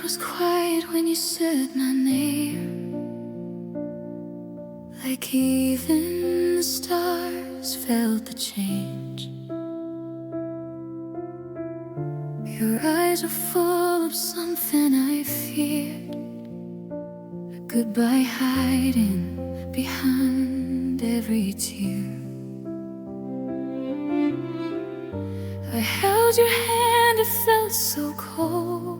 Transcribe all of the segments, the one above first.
night was quiet when you said my name, like even the stars felt the change. Your eyes were full of something I feared, a goodbye hiding behind every tear. I held your hand, it felt so cold,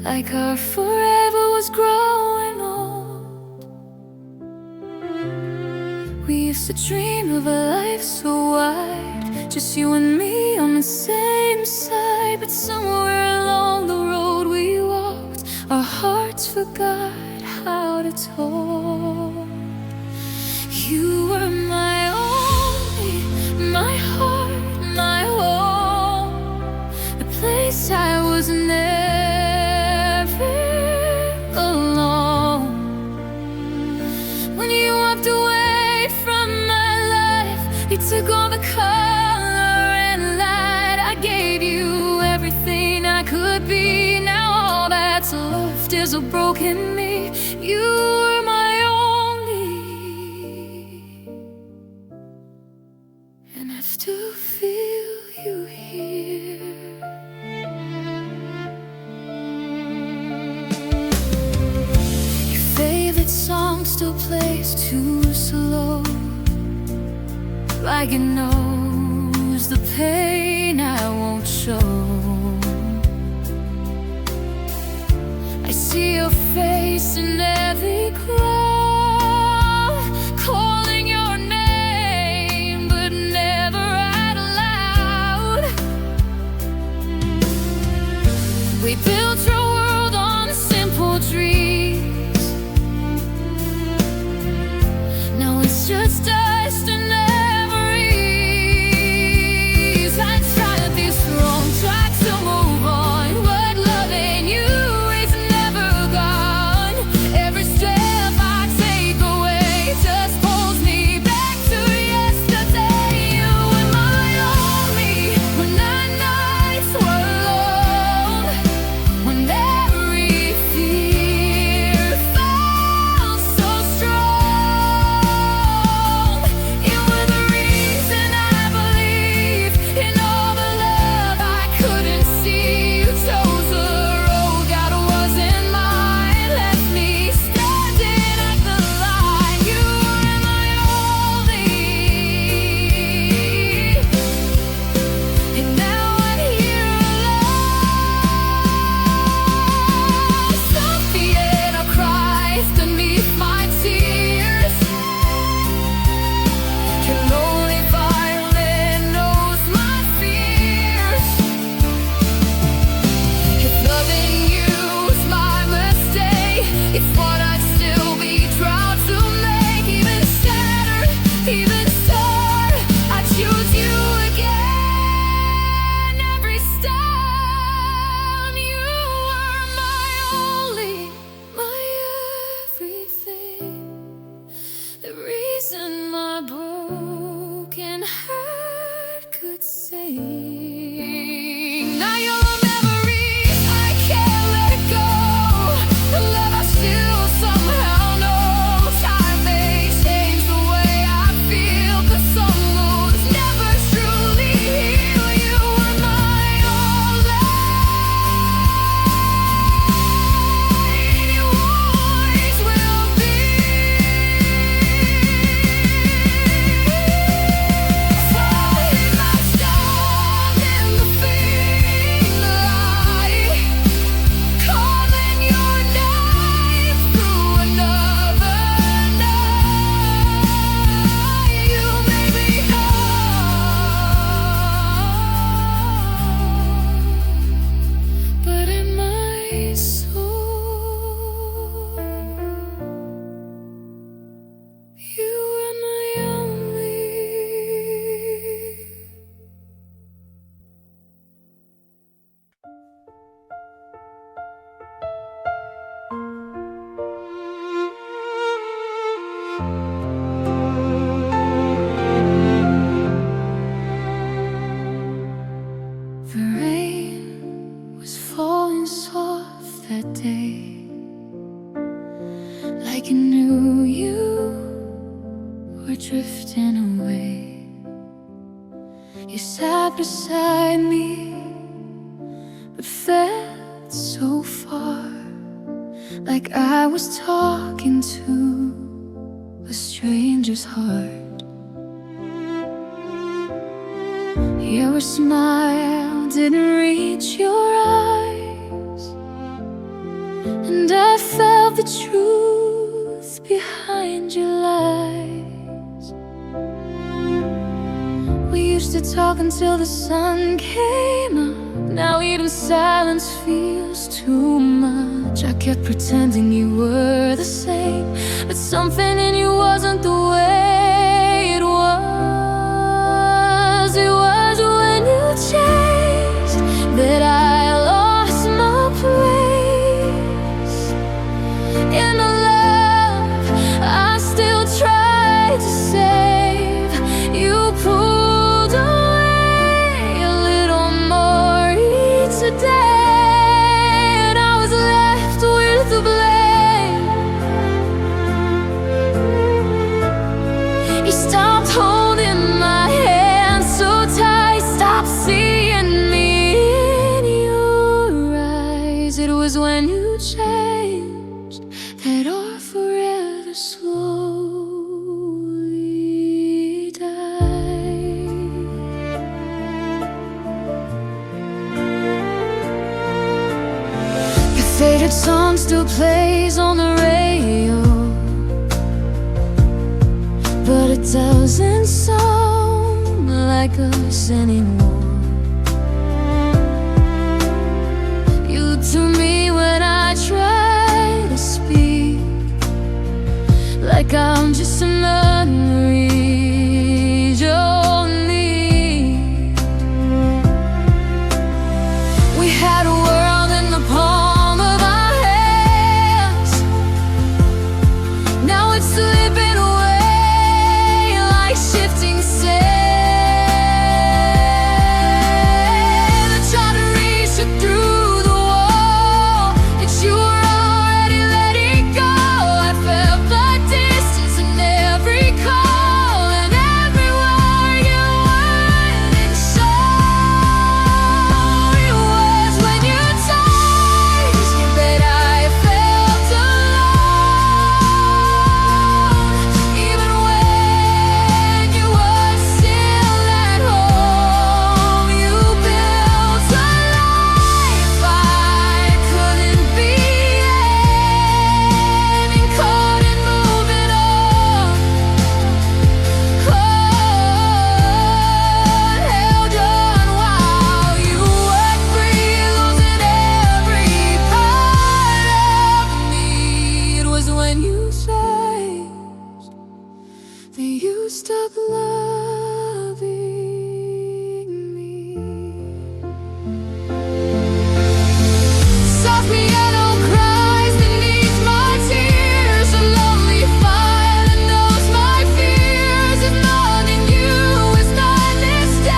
like our forever was growing old. We used to dream of a life so wide, just you and me on the same side. But somewhere along the road we walked, our hearts forgot how to talk. You were my only, my heart, my home, the place I was never alone. When you walked away from my life, you took all the color and light. I gave you everything I could be. Now all that's left is a broken me. You were my only, and I still feel you here. Your favorite song still plays too slow, like it knows the pain I won't show. I see your face in every crowd, calling your name, but never out loud. We built your world on simple dreams. Now it's just dust and memories. I tried this wrong, tried to move on, but loving you is never gone. Every step I take away just pulls me back to yesterday. You were my only when our nights were alone, when that day, like you knew you were drifting away. You sat beside me, but felt so far, like I was talking to a stranger's heart. Your smile didn't reach your eyes, and I felt the truth behind your lies. We used to talk until the sun came up. Now even silence feels too much. I kept pretending you were the same, but something in you wasn't the way it was. It was when you changed that I lost my place. In the love I still tried to save, you pulled away a little more each day, and I was left with the blame. You stopped holding my hand so tight, stopped seeing me in your eyes. It was when you changed that our forever slowly died. Your favorite song still plays on the radio, but it doesn't sound like us anymore. You look to me when I try to speak, like I'm just an unreal need. We had a world in the palm of our hands. Now it's slipping away like shifting sand. I tried to reach you through the wall, but you were already letting go. I felt the distance in every call and every word you wouldn't show. It was when you touched that I felt alone, even when you were still at home. You built a life I couldn't be in, and couldn't move it on. Held on while you were free, losing every part of me. It was when you changed that you stopped loving me. Soft piano cries beneath my tears, a lonely fire that knows my fears. If loving you is not a mistake,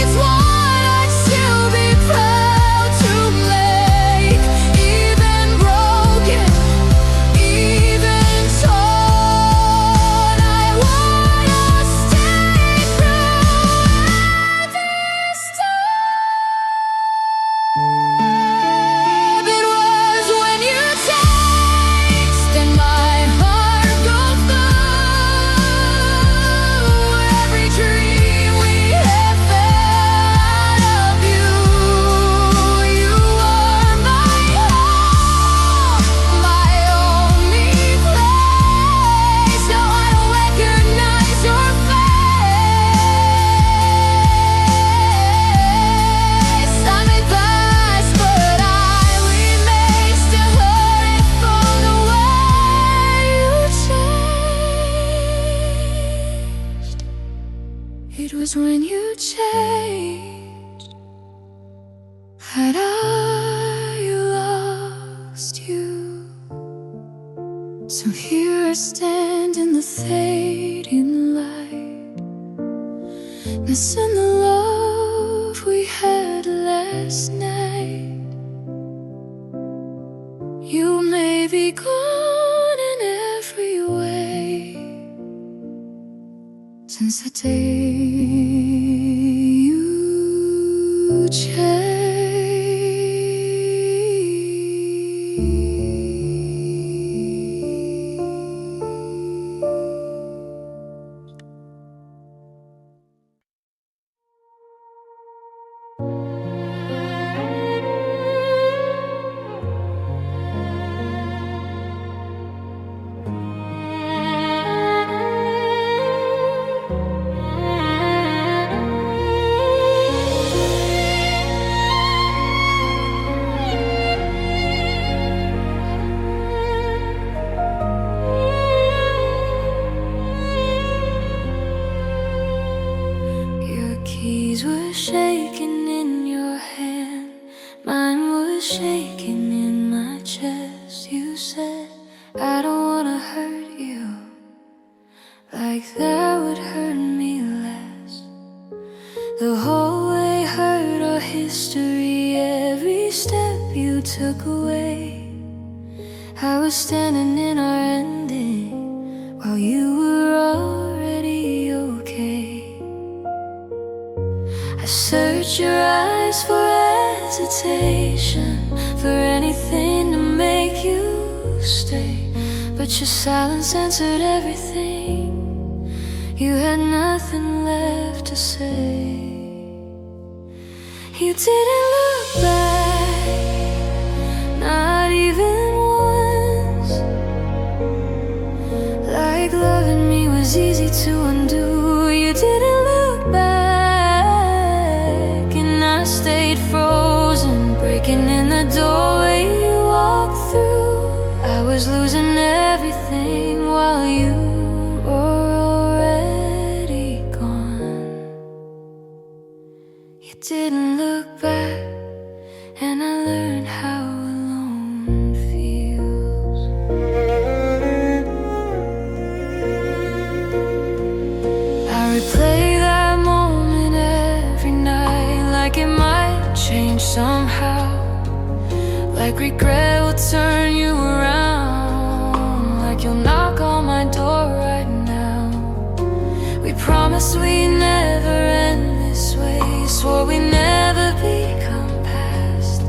it's one I'd still be proud to make. Even broken, even torn, I wanna stay through this time. It was when you changed and my heart broke through. Every dream we had fell out of you. You were my home, my only place. Now I don't recognize your face. I'm advised, but I remain still hurting from the way you changed. It was when you changed that I lost you. So here I stand in the fading light, missing the love we had last night. be gone in every way. Since the day you changed. Keys were shaking in your hand, mine was shaking in my chest. You said, I don't wanna hurt you, like that would hurt me less. The whole way hurt our history, every step you took away. I was standing in our ending, while you were already okay. I searched your eyes for hesitation, for anything to make you stay, but your silence answered everything. You had nothing left to say. You didn't look back, not even once, like loving me was easy to undo. You didn't look back, stayed frozen, breaking in the doorway you walked through. I was losing everything while you were already gone. You didn't look back, and I learned how alone feels. I replay that moment every night, like it might change somehow, like regret will turn you around, like you'll knock on my door right now. We promised we'd never end this way, swore we'd never become past,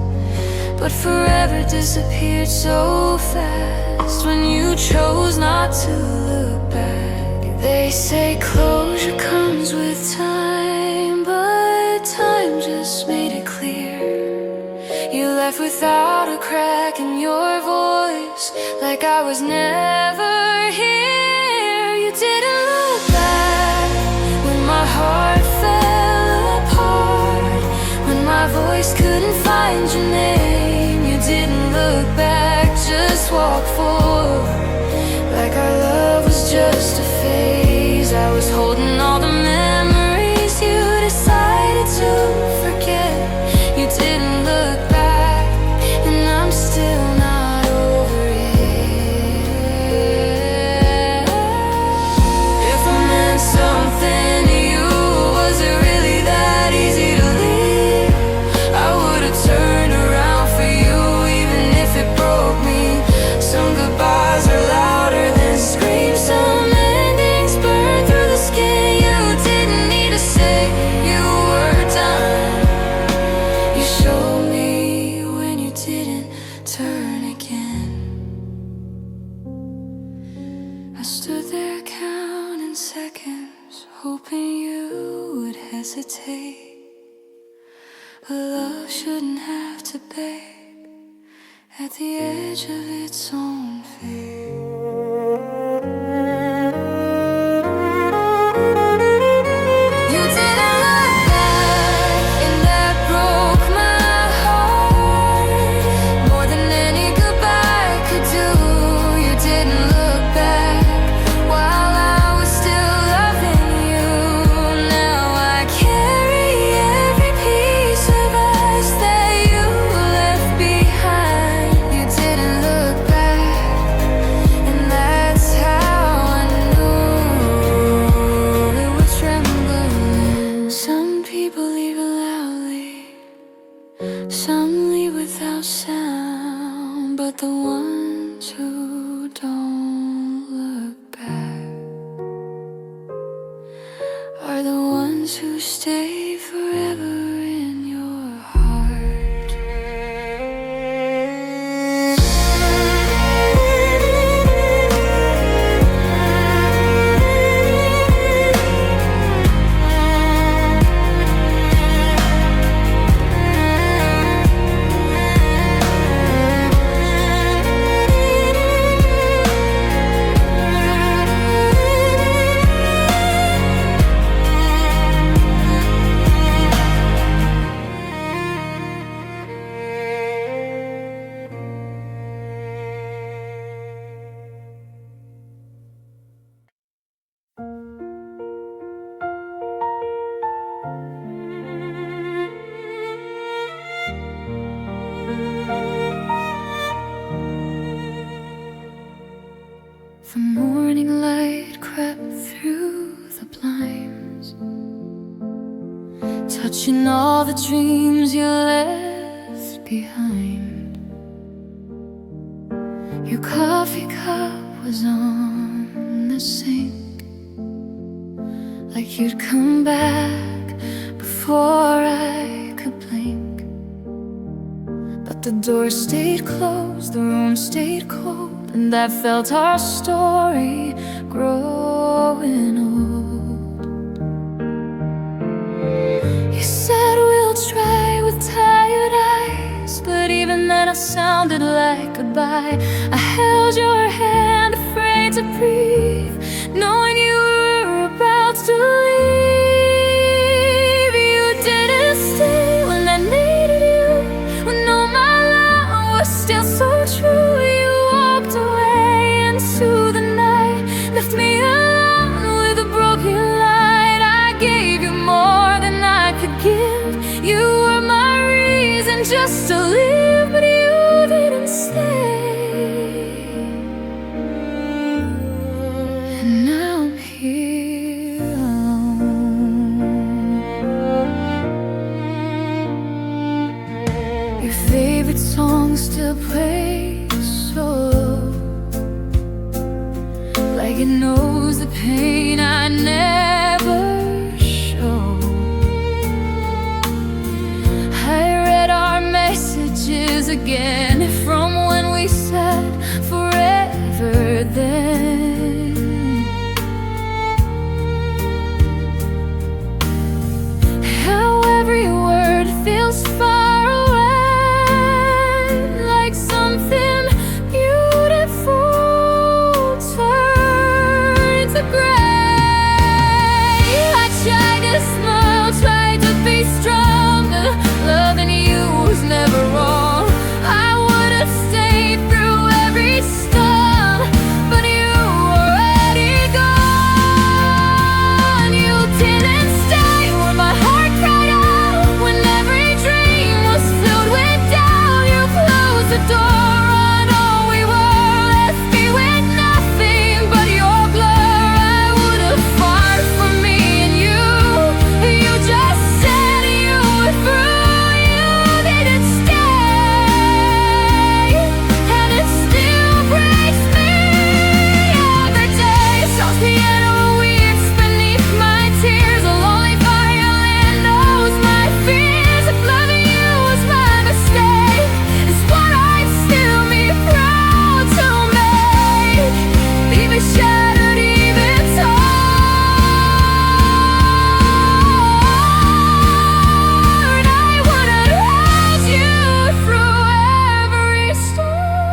but forever disappeared so fast when you chose not to look back. They say closure comes with time, but time just made it clear. You left without a crack in your voice, like I was never here. You didn't look back when my heart fell apart, when my voice couldn't find your name. You didn't look back, just walk forward, like our love was just a phase. I was holding all the memories you decided to forget. You didn't look back, and I'm still not over it. If I meant something to you, was it really that easy to leave? I would've turned around for you, even if it broke me. Some goodbyes are louder than screams, some endings burn through the skin. You didn't need to say you were done. You showed me when you didn't turn again. I stood there counting seconds, hoping you would hesitate, but love shouldn't have to beg at the edge of its own fate. You didn't look back, and that broke my heart more than any goodbye could do. You didn't look back while I was still loving you. Now I carry every piece of us that you left behind. You didn't look back, and that's how I knew it was trembling. Some people leave loudly, some leave without sound, but the ones who watching all the dreams you left behind. Your coffee cup was on the sink, like you'd come back before I could blink. But the door stayed closed, the room stayed cold, and I felt our story growing old. You said we'll try with tired eyes, but even then I sounded like goodbye. I held your hand, afraid to breathe, knowing you were about to leave. You didn't stay when I needed you, when all my love was still so true. You walked away into the night, left me alone with a broken light. I gave you more than I could give. You were my reason just to live, but you didn't stay. And now I'm here alone. Your favorite song still plays so low, like it knows the pain I never showed. I read our messages again from when we said forever then. How every word feels far away, like something beautiful turned to gray. I tried to smile, tried to be stronger. Loving you was never wrong. I would have stayed through every storm, but you were already gone. You didn't stay when my heart cried out, when every dream was filled with doubt. You closed the door on all we were, left me with nothing but your blur. I would have fought for me and you. You just said you were through. You didn't stay, and it still breaks me every day. Songs piano weeps beneath my tears. A lonely violin knows my fears. If loving you was my mistake, it's what I'd still be proud to make. Leave me shattered, even torn. I would have held you through every storm.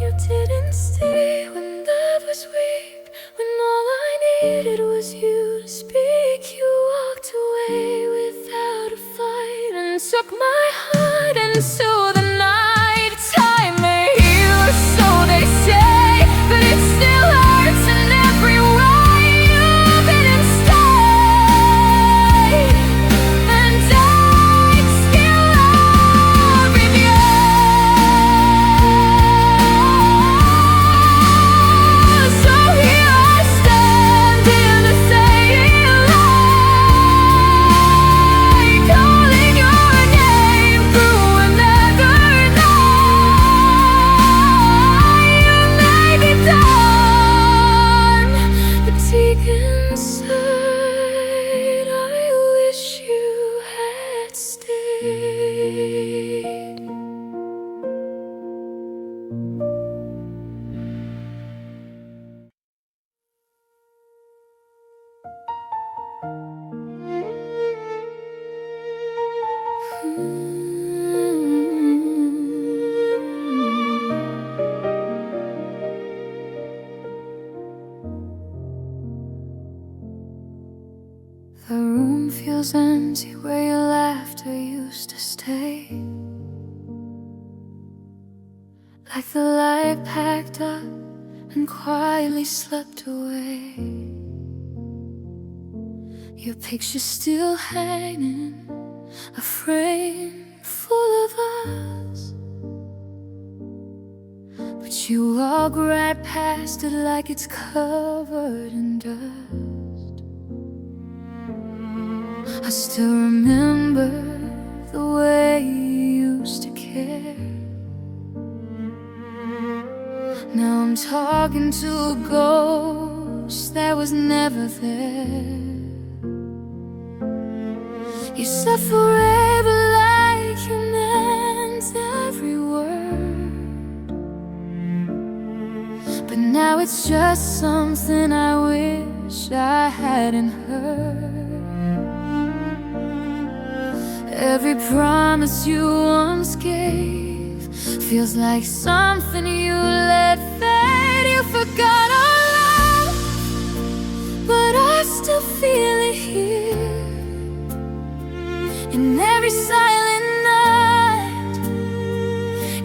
You didn't stay when love was weak, when all I needed was you to speak. You walked away without a fight and took my heart into the night. Time may heal, or so they say, but it still hurts in every way. You didn't stay, and I'd still love you. So here I stand in the same light, calling your name through another night. You may be done, but deep inside, I wish you had stayed. The room feels empty where your laughter used to stay, like the light packed up and quietly slept away. Your picture's still hanging, a frame full of us, but you walk right past it like it's covered in dust. I still remember the way you used to care. Now I'm talking to a ghost that was never there. You said forever like you meant every word, but now it's just something I wish I hadn't heard. Every promise you once gave feels like something you let fade. You forgot our love, but I still feel it here. In every silent night,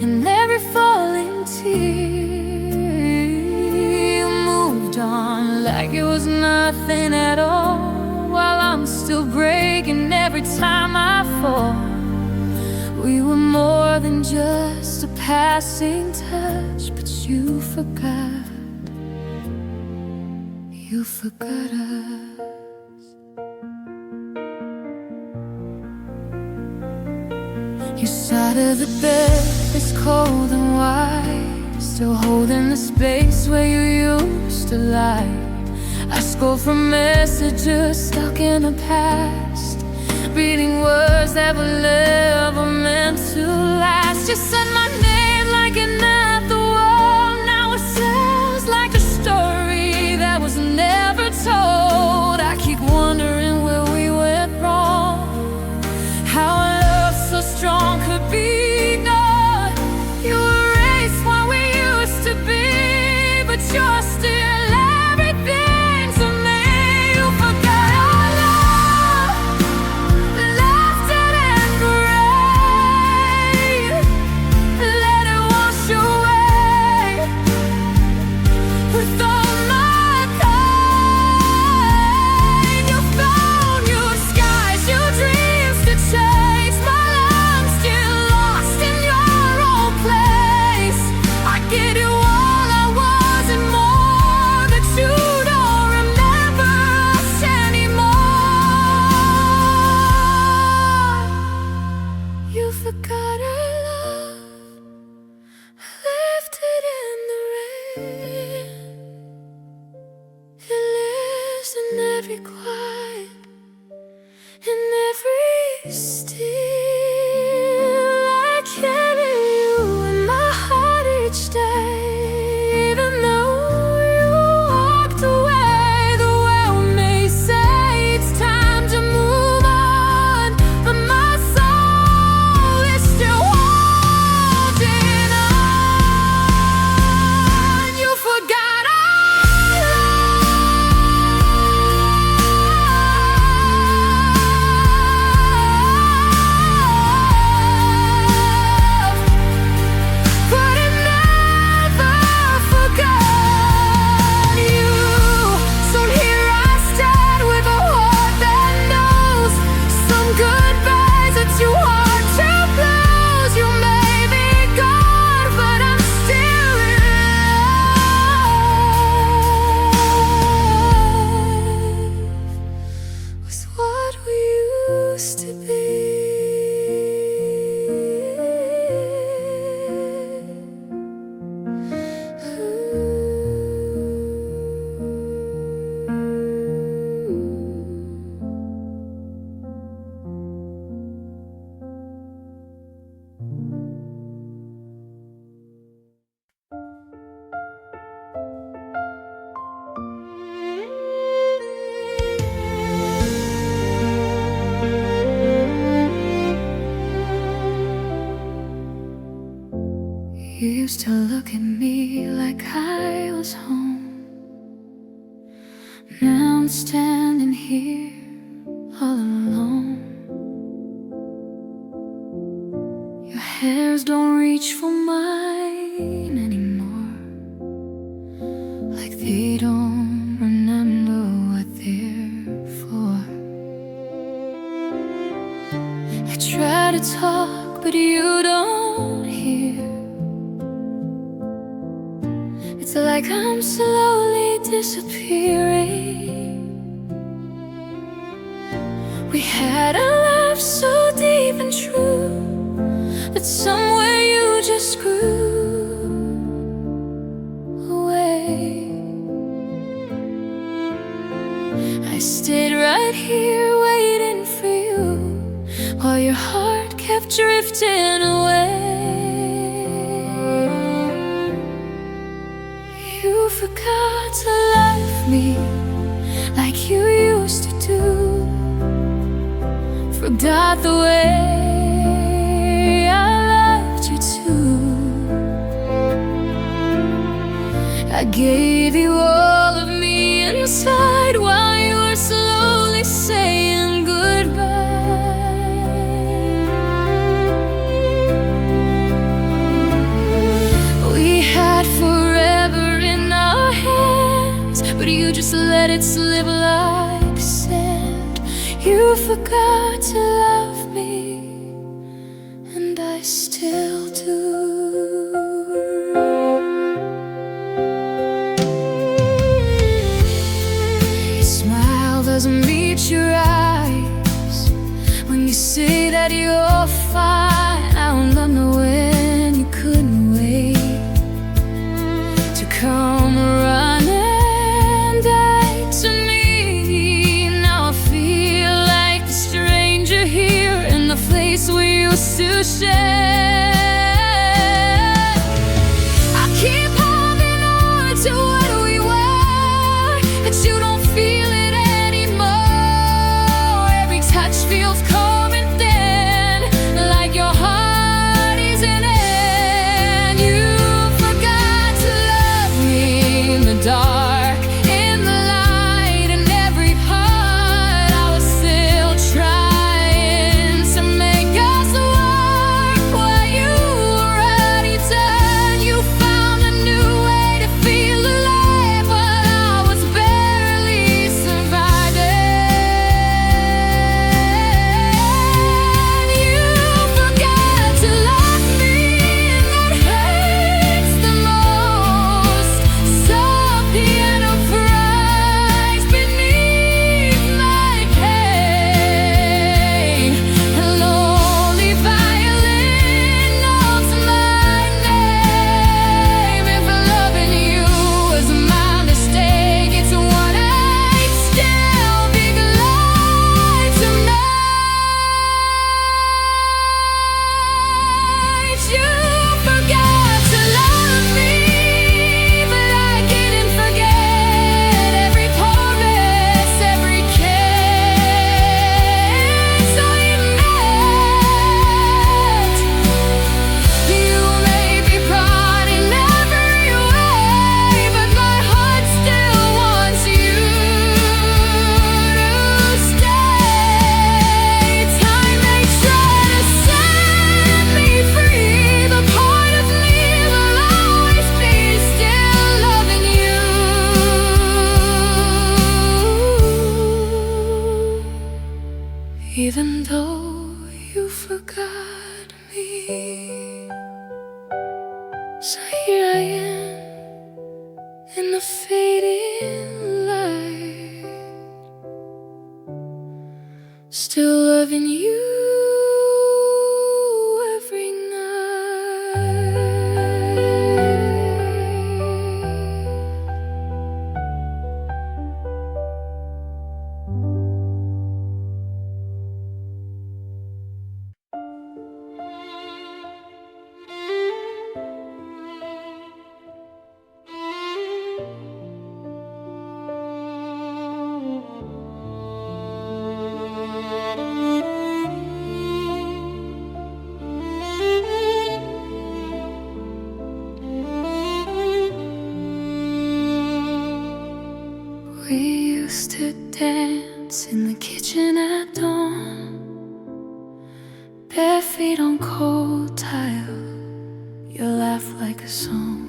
in every falling tear, you moved on like it was nothing at all, while I'm still breaking every time I fall. We were more than just a passing touch, but you forgot us. Your side of the bed is cold and wide, still holding the space where you used to lie. I scroll from messages stuck in the past, reading words that were never meant to last. You said my name like an at the wall. Now it sounds like a story that was never told. I keep wondering where we went wrong, how a love so strong could be gone. You erased what we used to be, but you're still everything to me. You forgot our love, left it in the rain, let it wash away with all my pain. You found your skies, your dreams to chase. My lungs still lost in your own place. I get you all I was and more, but you don't remember us anymore. You forgot our love, left it in the rain. It lives in every quiet, in every still. I carry you in my heart each day, even though you walked away. The world may say it's time to move on, but my soul is still holding on. You forgot our love, but it never forgot you. So here I stand with a heart that knows some goodbyes are too hard to close. You may be gone, but I'm still in love with what we used to be. You used to look at me like I was home. Now I'm standing here all alone. Your hairs don't reach for mine anymore, like they don't remember what they're for. I try to talk, but you don't hear. It's like I'm slowly disappearing. We had a laugh so deep and true that somewhere you just grew away. I stayed right here waiting for you while your heart kept drifting away. You forgot to love me like you used to do. Forgot the way I loved you too. I gave you all of me inside while you were slowly saying goodbye. We had forever in our hands, but you just let it slip like sand. You forgot to love me, and I still do. Your smile doesn't meet your eyes when you say that you're fine. I wonder when you couldn't wait to come running back to me. Now I feel like the stranger here in the place we used to share. I keep holding on to what we were, but you don't feel it anymore. Every touch feels cold and thin, like your heart isn't in. You forgot to love me in the dark, in the light, in every part. I was still trying to make us work what you already done. You found a new way to feel alive, but I was barely surviving. You forgot to love me, and that hurts the most. Soft piano cries beneath my pain, and lonely violin notes my name. If loving you was my mistake, it's what I'd still be glad to make. You forgot to love me, but I couldn't forget every promise, every kiss I meant. You may be proud in every way, but my heart still wants you to stay. Time may try to set me free, the part of me will always be still loving you. Even though you forgot me, so here I am in the fading light, still loving you every We used to dance in the kitchen at dawn, bare feet on cold tile, your laugh like a song.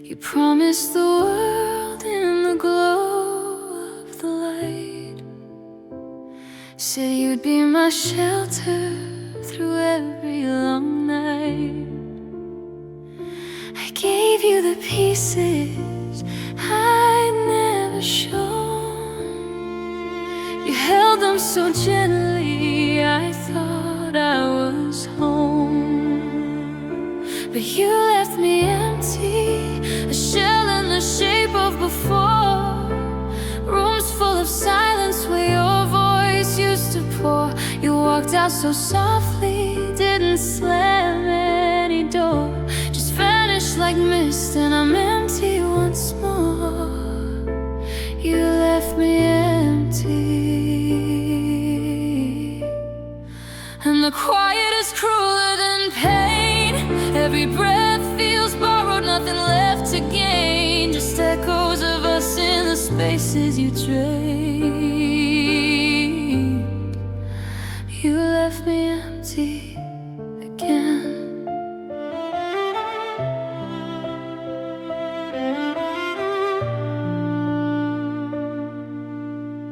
You promised the world in the glow of the light, said you'd be my shelter through every long night. I gave you the pieces I'd never shown. You held them so gently, I thought I was home. But you left me empty, a shell in the shape of before. Rooms full of silence where your voice used to pour. You walked out so softly, didn't slam any door. Just vanished like mist, and I'm empty once more. You left me empty, and the quiet is crueler than pain. Every breath feels borrowed, nothing left to gain. Just echoes of us in the spaces you drained. You left me empty again.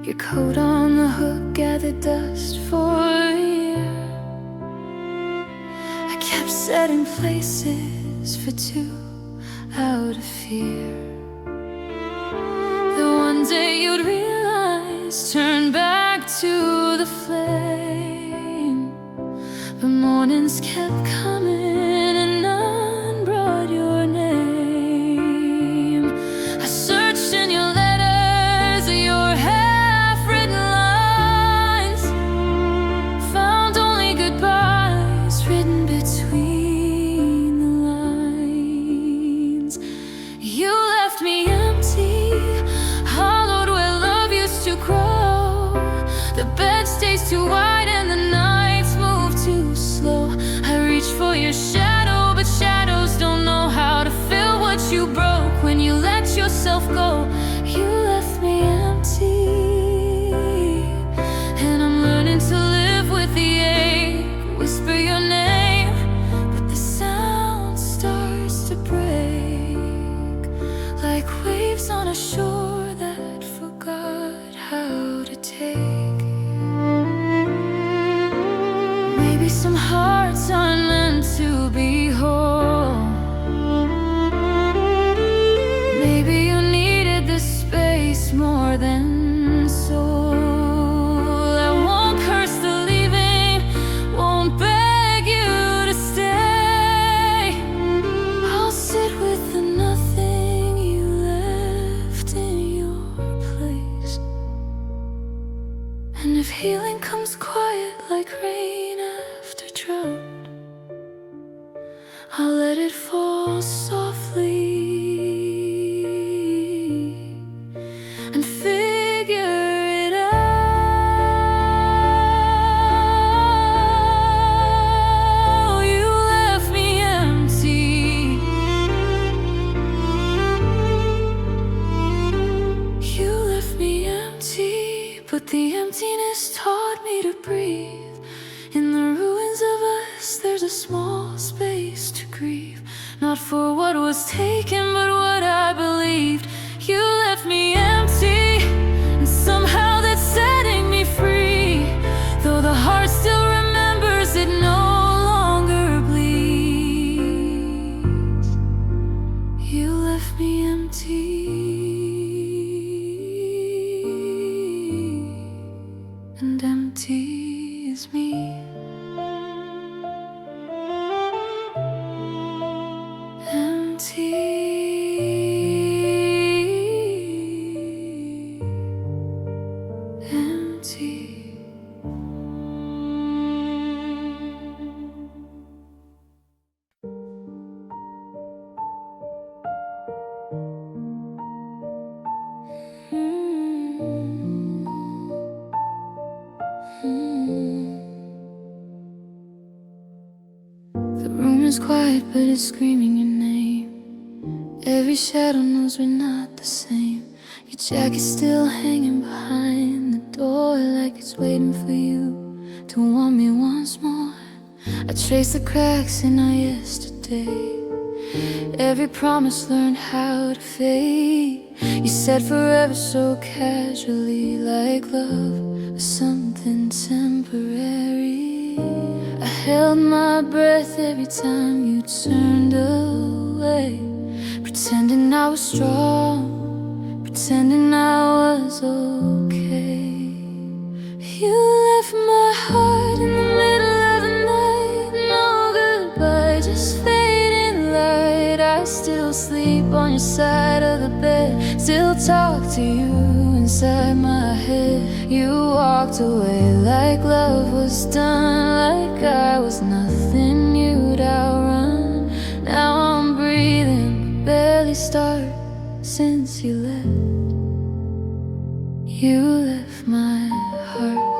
Your coat on the hook gathered dust for a year. I kept setting places for two out of fear that one day you'd realize, turn back to the flame. But mornings kept coming and none brought your name. I searched in your letters, your half-written lines, found only goodbyes written between the lines. You left me empty, hollowed where love used to grow. The bed stays too wide and the nights move too slow. I reach for your shadow, but shadows don't know how to fill what you broke when you let yourself go. You left me empty, and I'm learning to live with the ache. Whisper your name, but the sound starts to break, like waves on a shore that forgot how to take. Maybe some hearts aren't meant to be whole. Maybe you needed this space more than soul. I won't curse the leaving, won't beg you to stay. I'll sit with the nothing you left in your place. And if healing comes quiet like rain after drought, I'll let it fall softly and figure it out. You left me empty. You left me empty, but the emptiness taught me to breathe. In the ruins of us, there's a small space to grieve. Not for what was taken, but what I believed. You left me empty, and somehow that's setting me free. Though the heart still remembers, it no longer bleeds. You left me empty, and empty is me. Empty, empty. The room is quiet, but it's screaming your name. Every shadow knows we're not the same. Your jacket's still hanging behind the door, like it's waiting for you to want me once more. I trace the cracks in our yesterday. Every promise learned how to fade. You said forever so casually, like love was something temporary. I held my breath every time you turned away, pretending I was strong, pretending I was okay. You left my heart in the middle of the night. No goodbye, just fading light. I still sleep on your side of the bed, still talk to you inside my head. You walked away like love was done, like I was nothing you'd outrun. Now I'm breathing, barely start since you left. You left my heart.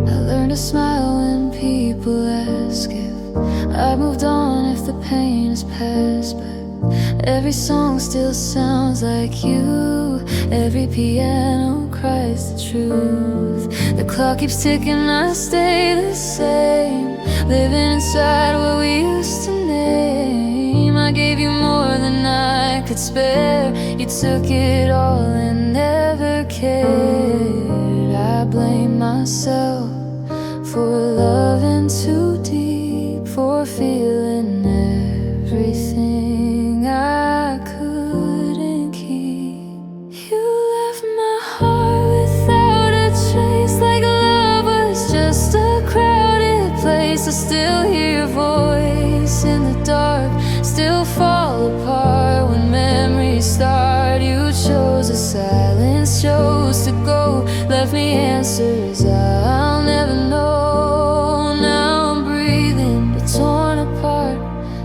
I learned to smile when people ask if I moved on, if the pain is past. But every song still sounds like you. Every piano cries the truth. The clock keeps ticking, I stay the same, living inside what we used to name. I gave you more than I could spare. You took it all and never cared. I blame myself for loving too deep, for feeling everything I couldn't keep. You left my heart without a trace, like love was just a crowded place. I still hear your voice in the dark, still fall apart when memories start. You chose the silence, chose to go, left me answers I'll never know. Now I'm breathing, but torn apart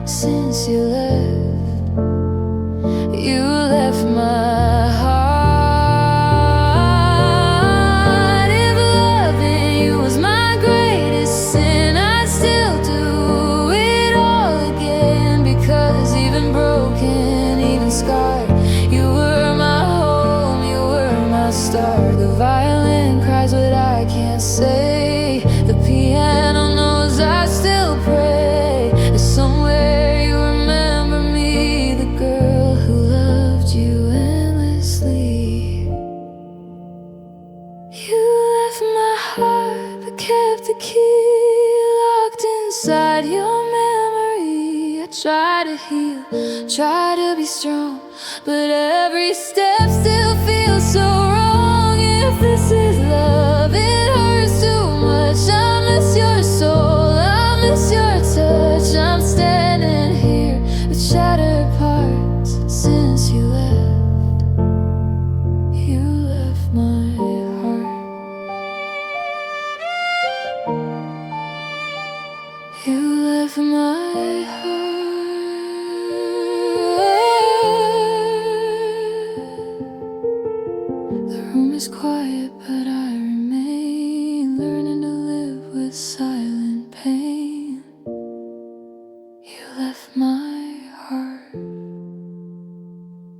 since you left. You left my heart. If loving you was my greatest sin, I'd still do it all again. Because even broken, even scarred, you were my home, you were my star. The violin cries what I can't say, the piano knows I still pray. There's somewhere you remember me, the girl who loved you endlessly. You left my heart but kept the key, locked inside your memory. I try to heal, try to be strong, but every step still feels so wrong. If this is love, it hurts too much. I miss your soul, I miss your touch. I'm standing here with shattered parts since you left. You left my heart. You left my heart. The room is quiet, but I remain, learning to live with silent pain. You left my heart,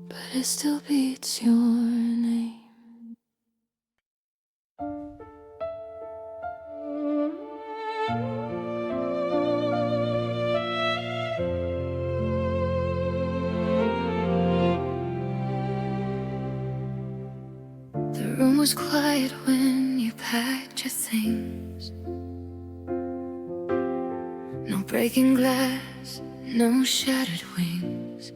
but it still beats your name. The room was quiet when you packed your things. No breaking glass, no shattered wings.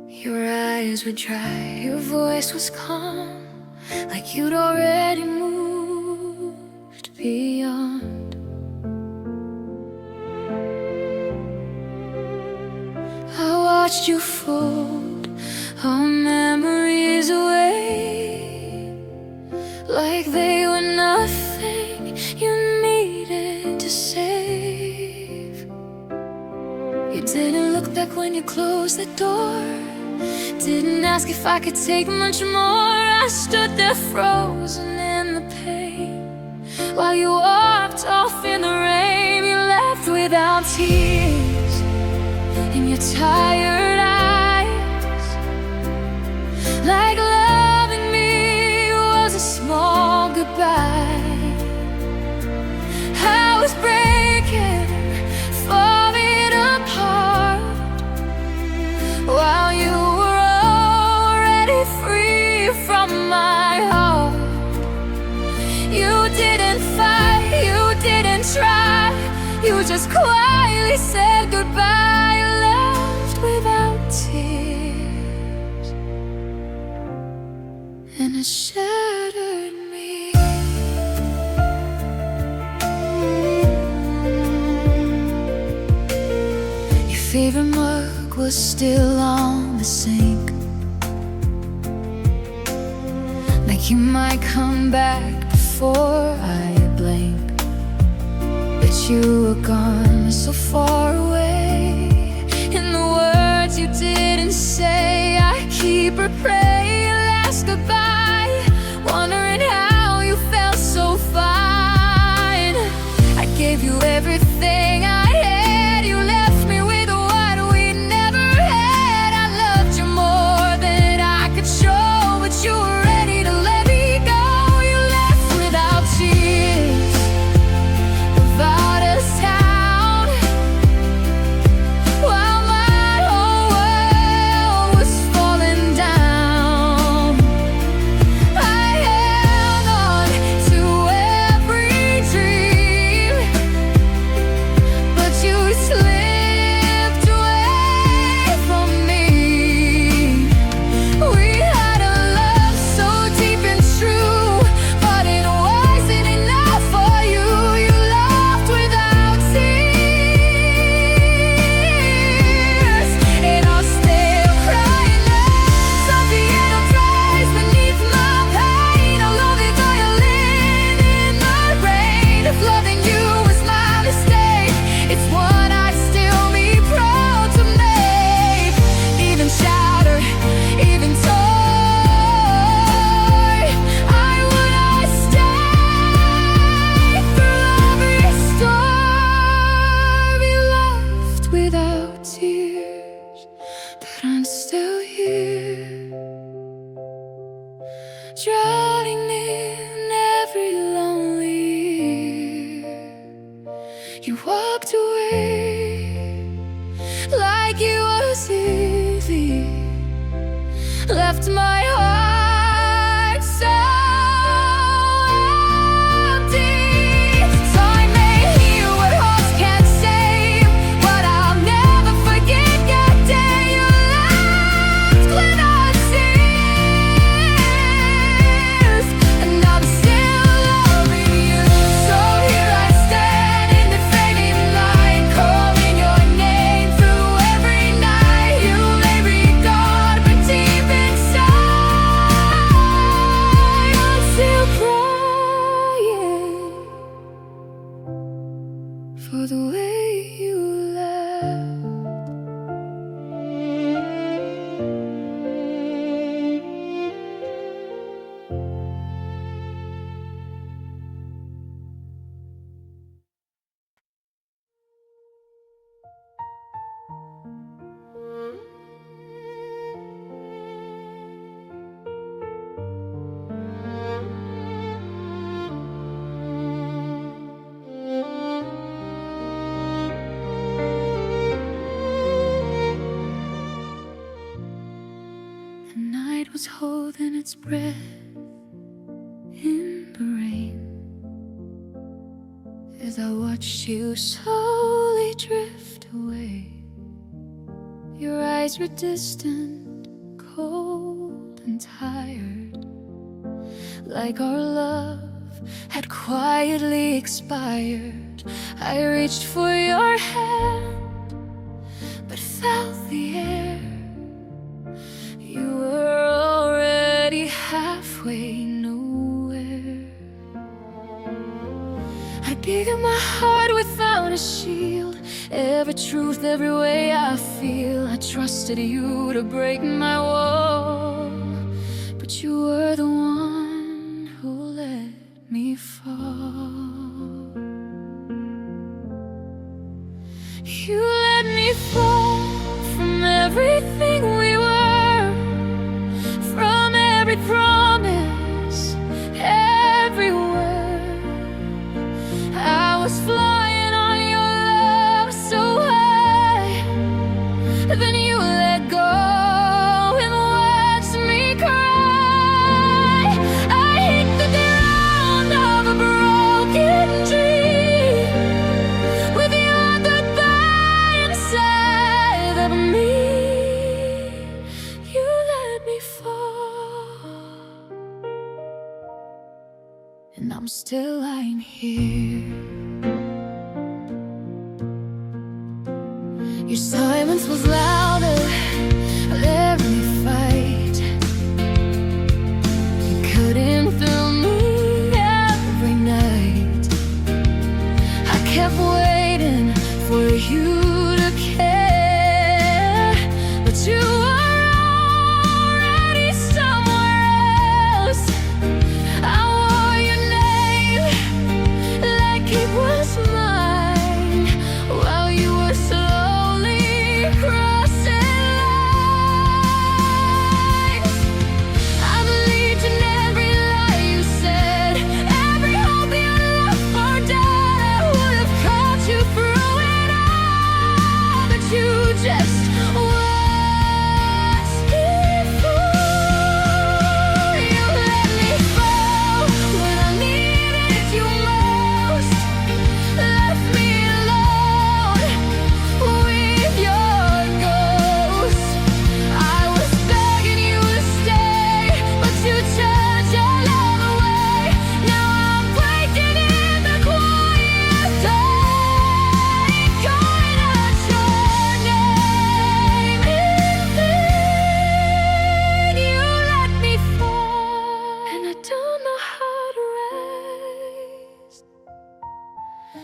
Your eyes were dry, your voice was calm, like you'd already moved beyond. I watched you fold our memories away, like they were nothing you needed to save. You didn't look back when you closed the door, didn't ask if I could take much more. I stood there frozen in the pain, while you walked off in the rain. You left without tears in your tired eyes, like loving me was a small goodbye. I was breaking, falling apart, while you were already free from my heart. You didn't fight, you didn't try. just quietly said goodbye. You left without tears, and it shattered me. Your favorite mug was still on the sink, like you might come back before I blink. But you were gone so far away, and the words you didn't say I keep replaying. Last goodbye, wondering how you felt so fine. I gave you everything I had. You left me with what we never had. I loved you more than I could show, but you were ready to let me go. You left without tears, without a sound, while my whole world was falling down. I held on to every dream, but you slipped away from me. We had a love so deep and true, but it wasn't enough for you. You left without tears, and I'm still crying now. Some piano cries beneath my pain. I love it, violin in the rain. If loving you was my mistake, it's one I'd still be proud to make. Even shattered, even torn, would I stay through every storm? You left without tears, but I'm still here, drowning in every lonely year. You walked away like it was easy, left my heart so empty. Time may heal what hearts can't save, but I'll never forget your day. You left without tears, and I'm still loving you. So here I stand in the fading light, calling your name through every night. You may be gone, but deep inside I'm still crying for the way you left. The night was holding its breath in the rain, as I watched you slowly drift away. Your eyes were distant, cold and tired, like our love had quietly expired. I reached for your hand, but felt the air. You were already halfway nowhere. I beat my heart without a shield, every truth, every way I feel. I trusted you to break my wall, but you were the one who let me fall. You let me fall from everything we were, from every promise, every word. I was flying on your love so high, then you let go and watched me cry. I hit the ground of a broken dream with your still lying here. Your silence was louder than every fight. You couldn't feel me every night. I kept waiting for you to care, but you were already somewhere else. I wore your name like it was mine, while you were slowly crossing lines. I believed in every lie you said, every hope you left for dead. I would have caught you through it all, but you just watched me fall. You let me fall when I needed you most, left me alone with your ghost. I was begging you to stay, but you turned your love away. Now I'm breaking in the quiet day, calling out your name in vain. You let me fall, and I don't know how to rise,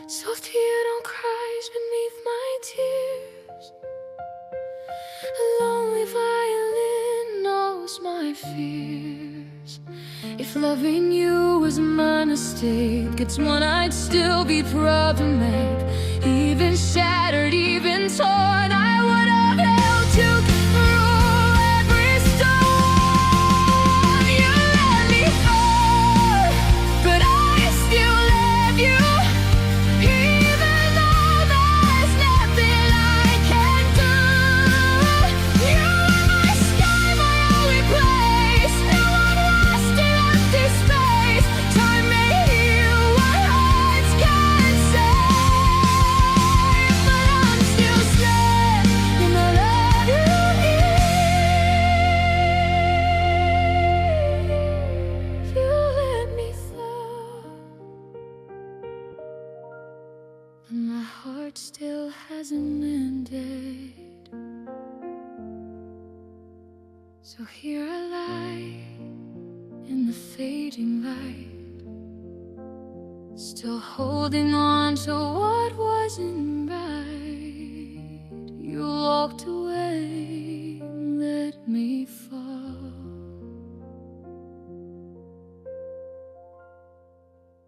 so teardrop cries beneath my tears. A lonely violin knows my fears. If loving you was my mistake, it's one I'd still be proud to make. Even shattered, even torn, I would have held you through every storm. You let me fall, but I still love you. Even though there's nothing I can do, you are my sky, my only place. Now I'm lost in empty space. Time may heal what hearts can't say, but I'm still stuck in the love you give. You let me fall, and my heart still hasn't mended. So here I lie in the fading light, still holding on to what wasn't right. You walked away and let me fall,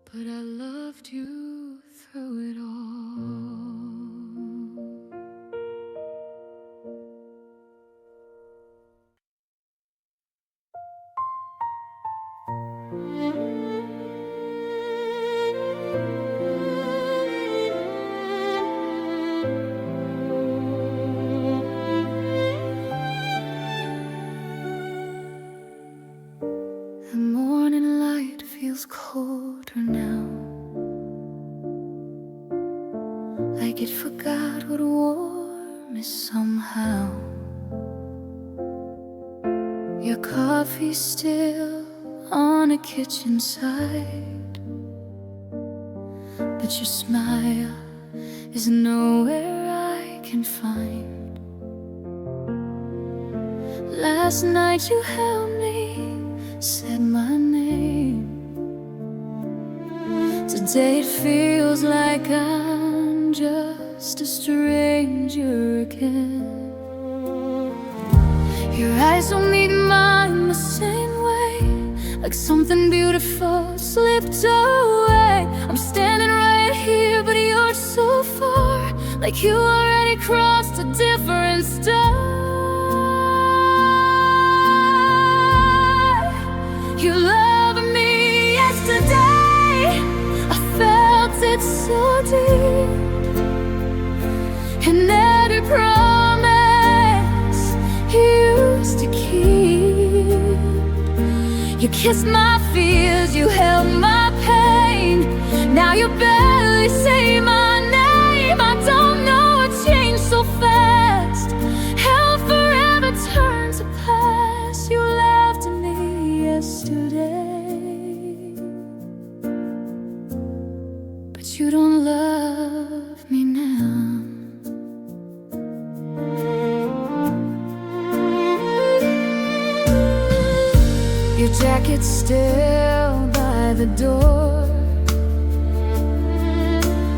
but I loved you through it all. The morning light feels colder now, like it forgot what warm is somehow. Your coffee's still on a kitchen side, but your smile is nowhere I can find. Last night you held me, said my name. Today it feels like I'm just a stranger again. Your eyes don't meet mine the same way, like something beautiful slipped away. I'm standing right here, but you're so far, like you already crossed a different star. You loved me yesterday, I felt it so deep, and every promise you used to keep. You kissed my fears, you held my pain. Now you barely say my name. I don't know what changed so fast. Hell forever turned to past. 'Cause you laughed at me yesterday, I felt it so deep, and every promise you used to keep. You kissed my fears, you held my pain. Now you barely say my name. I don't know what changed so fast. Hell forever turns to past. You laughed at me yesterday. jacket still by the door,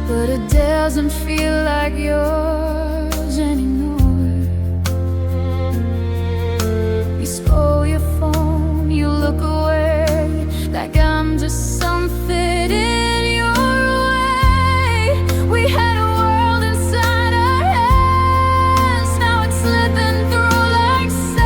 but it doesn't feel like yours anymore. You scroll your phone, you look away, like I'm just something in your way. We had a world inside our hands, now it's slipping through like sand.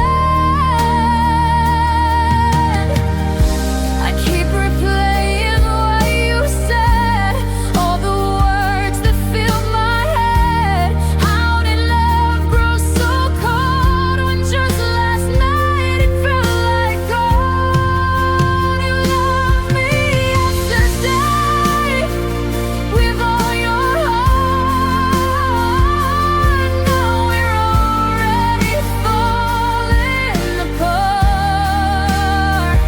I keep replaying what you said, all the words that fill my head. How did love grow so cold when just last night it felt like gold? You loved me yesterday with all your heart. Now we're already falling apart.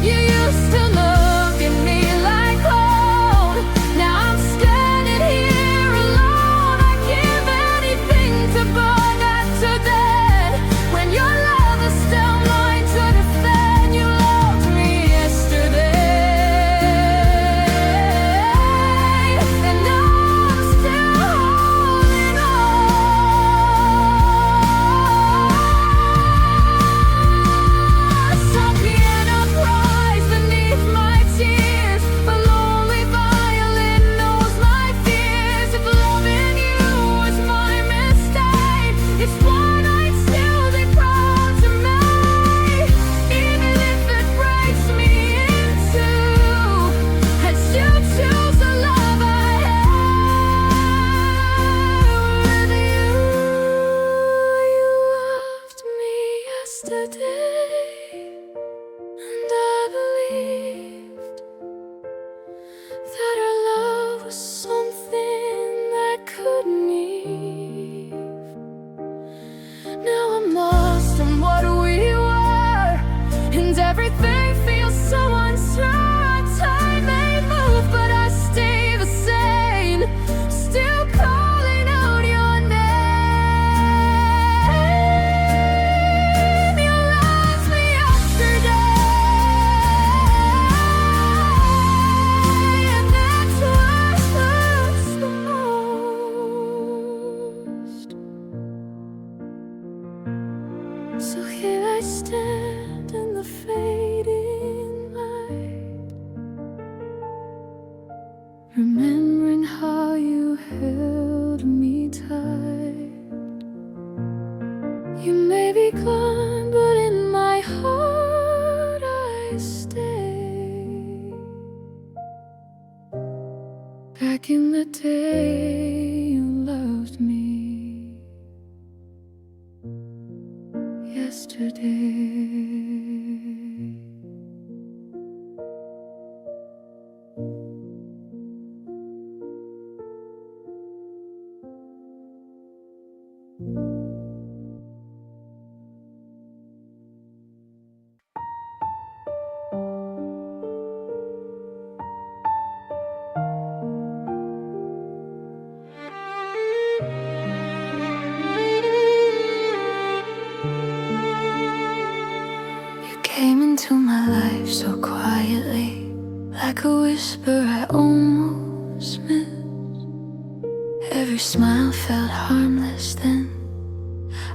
You used to look at me like gold. Now I'm standing here alone. I give anything to burn that to dead. When your love is still mine to defend, you loved me yesterday, and I'm still holding on. Some piano cries beneath my tears, a lonely violin knows my fears. If loving you was my mistake, it's one I'd still be proud to make. Even if it breaks me in two, I'd still choose the love I had with you. You loved me yesterday, and I believed that our love was something that could need. Now I'm lost in what we were, and everything feels so uncertain. Time may move, but I stay the same, still calling out your name. You loved me yesterday, and that's what hurts the most. So here I stand in the fading light, remembering how you held me tight. You may be gone, but in my heart I stay. Back in the day you loved me yesterday. You came into my life so quietly, like a whisper I almost missed. Every smile felt harmless then.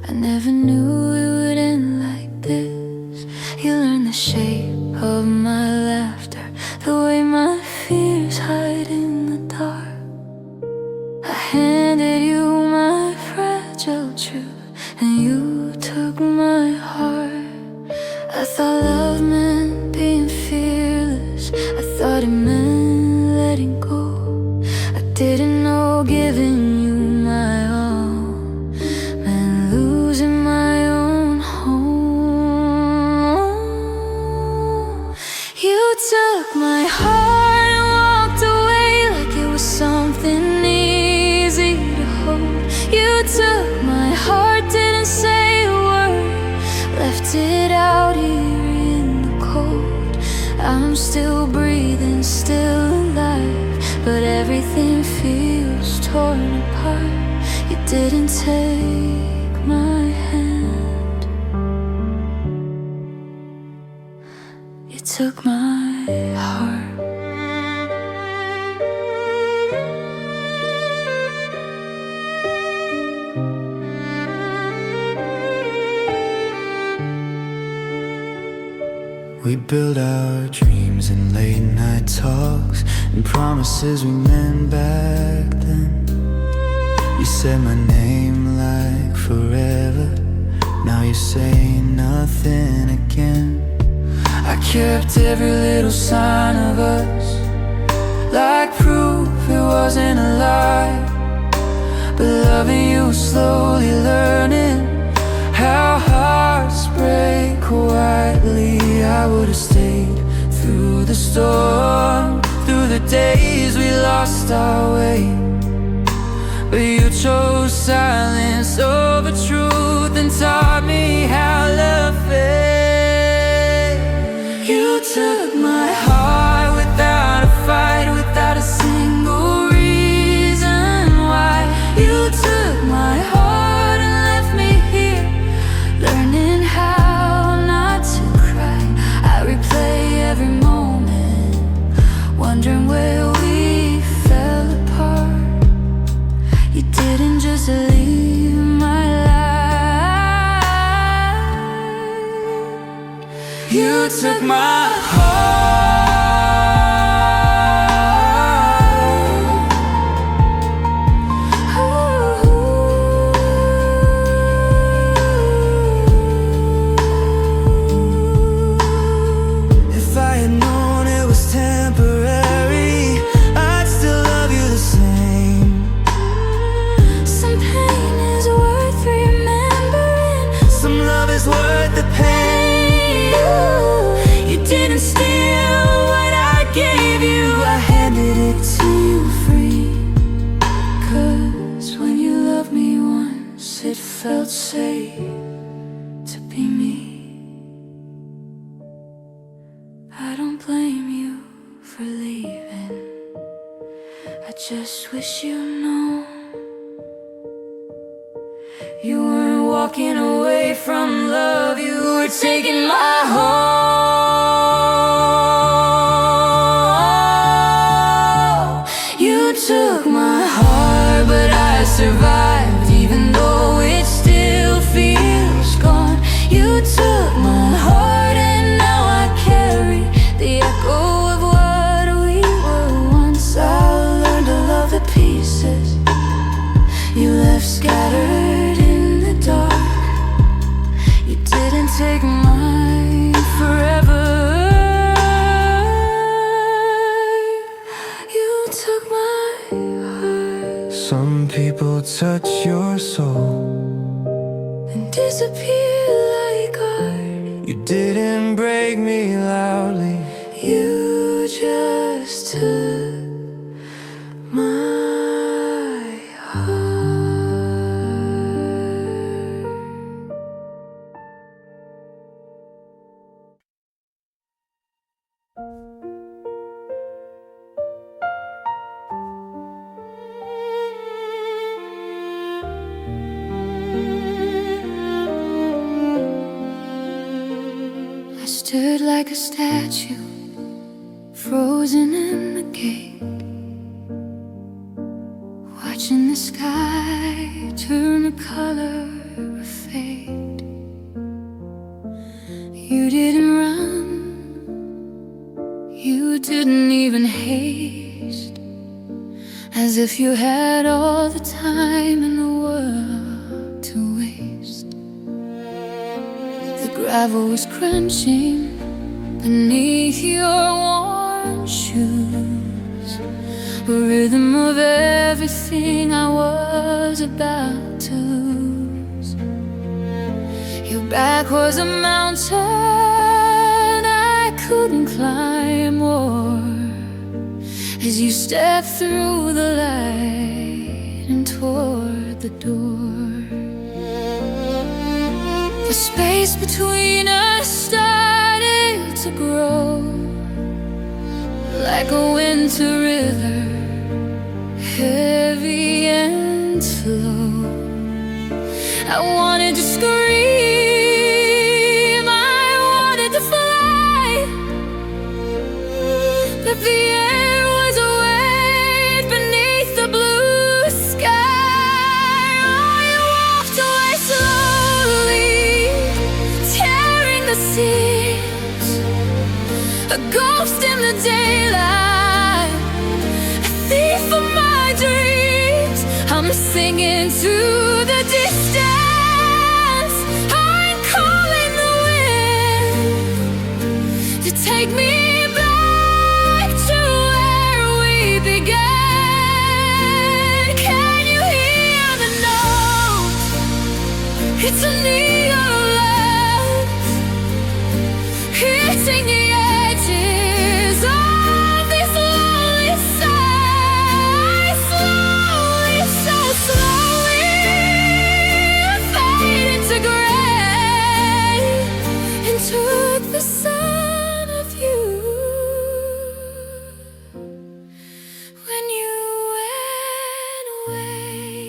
I never knew it would end like this. You learned the shape of my laughter, the way my fears hide in the dark. I handed you my fragile truth, and you took my heart. I thought love meant being fearless, I thought it meant letting go. I didn't know giving you my all meant losing my own home. You took my heart and walked away like it was something easy to hold. You took my heart, didn't say a word, left it out here in the cold. I'm still breathing, still alive, but everything feels torn apart. You didn't take my hand, you took my heart. We built our dreams in late night talks and promises we meant back then. You said my name like forever. Now you say nothing again. I kept every little sign of us, like proof it wasn't a lie. But loving you was slowly learning how hearts break quietly. I would've stayed through the storm, through the days we lost our way. But you chose silence over truth and taught me how love fades. You took my heart without a fight, without a single reason why. You took my heart and left me here, learning how not to cry. I replay every moment, wondering where we fell apart. You didn't just leave my life, you took my heart. If I had known it was temporary, I'd still love you the same. Some pain is worth remembering, Some love is worth the pain. you didn't steal what I gave you, I handed it to you free. 'Cause when you loved me once, it felt safe to be me. I don't blame you for leaving, I just wish you know you weren't walking away from love, you were taking my home. You took my heart, but I survived, even though it still feels gone. You took my heart and now I carry the echo of what we were once. I learned to love the pieces you left scattered in the dark. You didn't take mine forever, you took my heart Some people touch your soul and disappear like art. You didn't break me loudly, You just took my heart. I stood like a statue, frozen in the gate, watching the sky turn the color of fate. You didn't run, you didn't even haste, as if you had all the time in the world to waste. The gravel was crunching beneath your worn shoes, the rhythm of everything I was about to lose. Your back was a mountain I couldn't climb more, as you stepped through the light and toward the door. The space between us started to grow, like a winter river, heavy and slow. I wanted to scream, I wanted to fly, into the distance. I'm calling the wind to take me back to where we began. Can you hear the note? It's a neon light hitting the edges of this lonely side. Slowly, so slowly, fade into gray and took the son of you when you went away.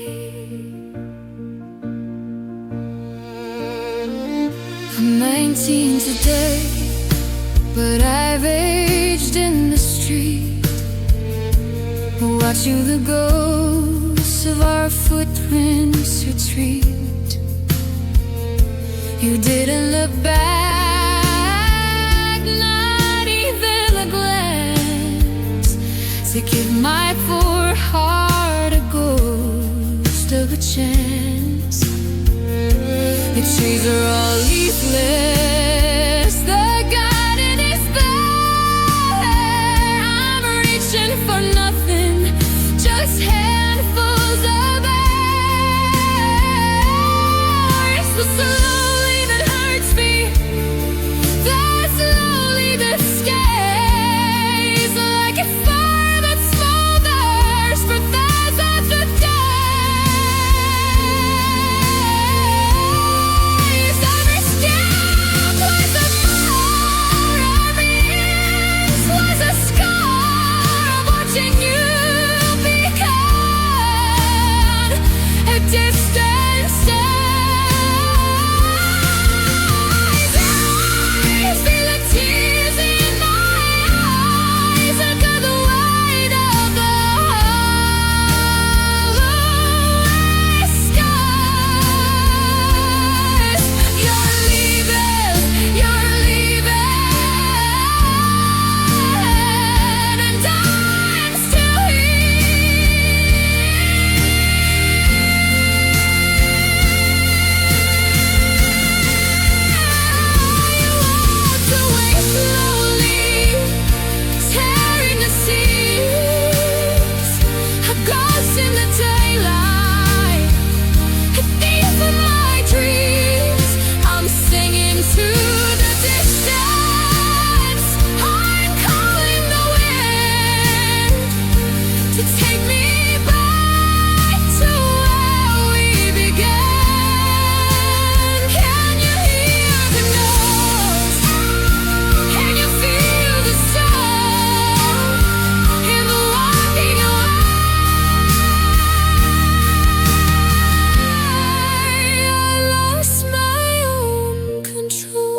I'm 19 today, but I've aged in the street, watching the ghosts of our footprints retreat. You didn't look back, not even a glance, to give my poor heart a ghost of a chance. The trees are all leafless, the garden is bare. I'm reaching for nothing, just handfuls of air. It's the slowly that hurts me, the slowly that stays, like a fire that smolders for thousands of days. Every step was a more, every inch was a scar of watching you become a distant size. I feel the tears in my eyes, I got the weight of the hollow skies. You're leaving, and I'm still You walked away slowly, tearing the seas. A ghost in the daylight, a thief in my dreams. I'm singing to the distance. I'm calling the wind to take me back to where we began. Can you hear the notes? Can you feel the sound in the walking away? I lost my own control.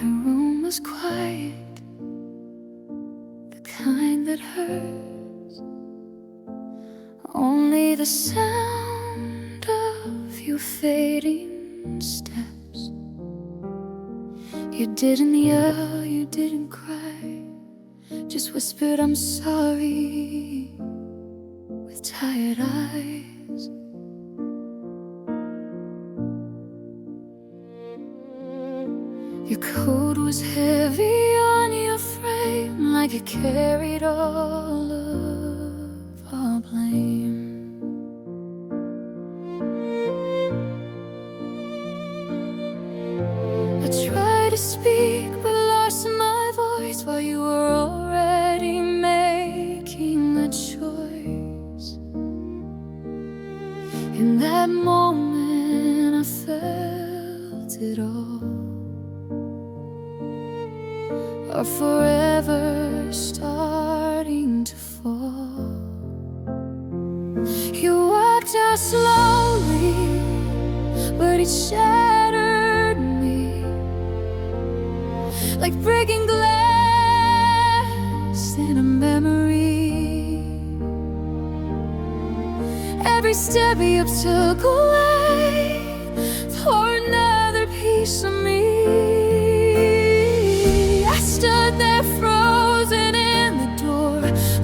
The room was quiet, the kind that hurts. Only the sound of your fading steps. You didn't yell, you didn't cry, just whispered, "I'm sorry," with tired eyes. Your coat was heavy on your frame, like it carried all of our blame. I tried to speak, but lost my voice while you were already making a choice. In that moment, I felt it all. Are forever starting to fall. You walked out slowly, it shattered me like breaking glass in a memory. Every step you took away for another piece of me. I stood there frozen in the door,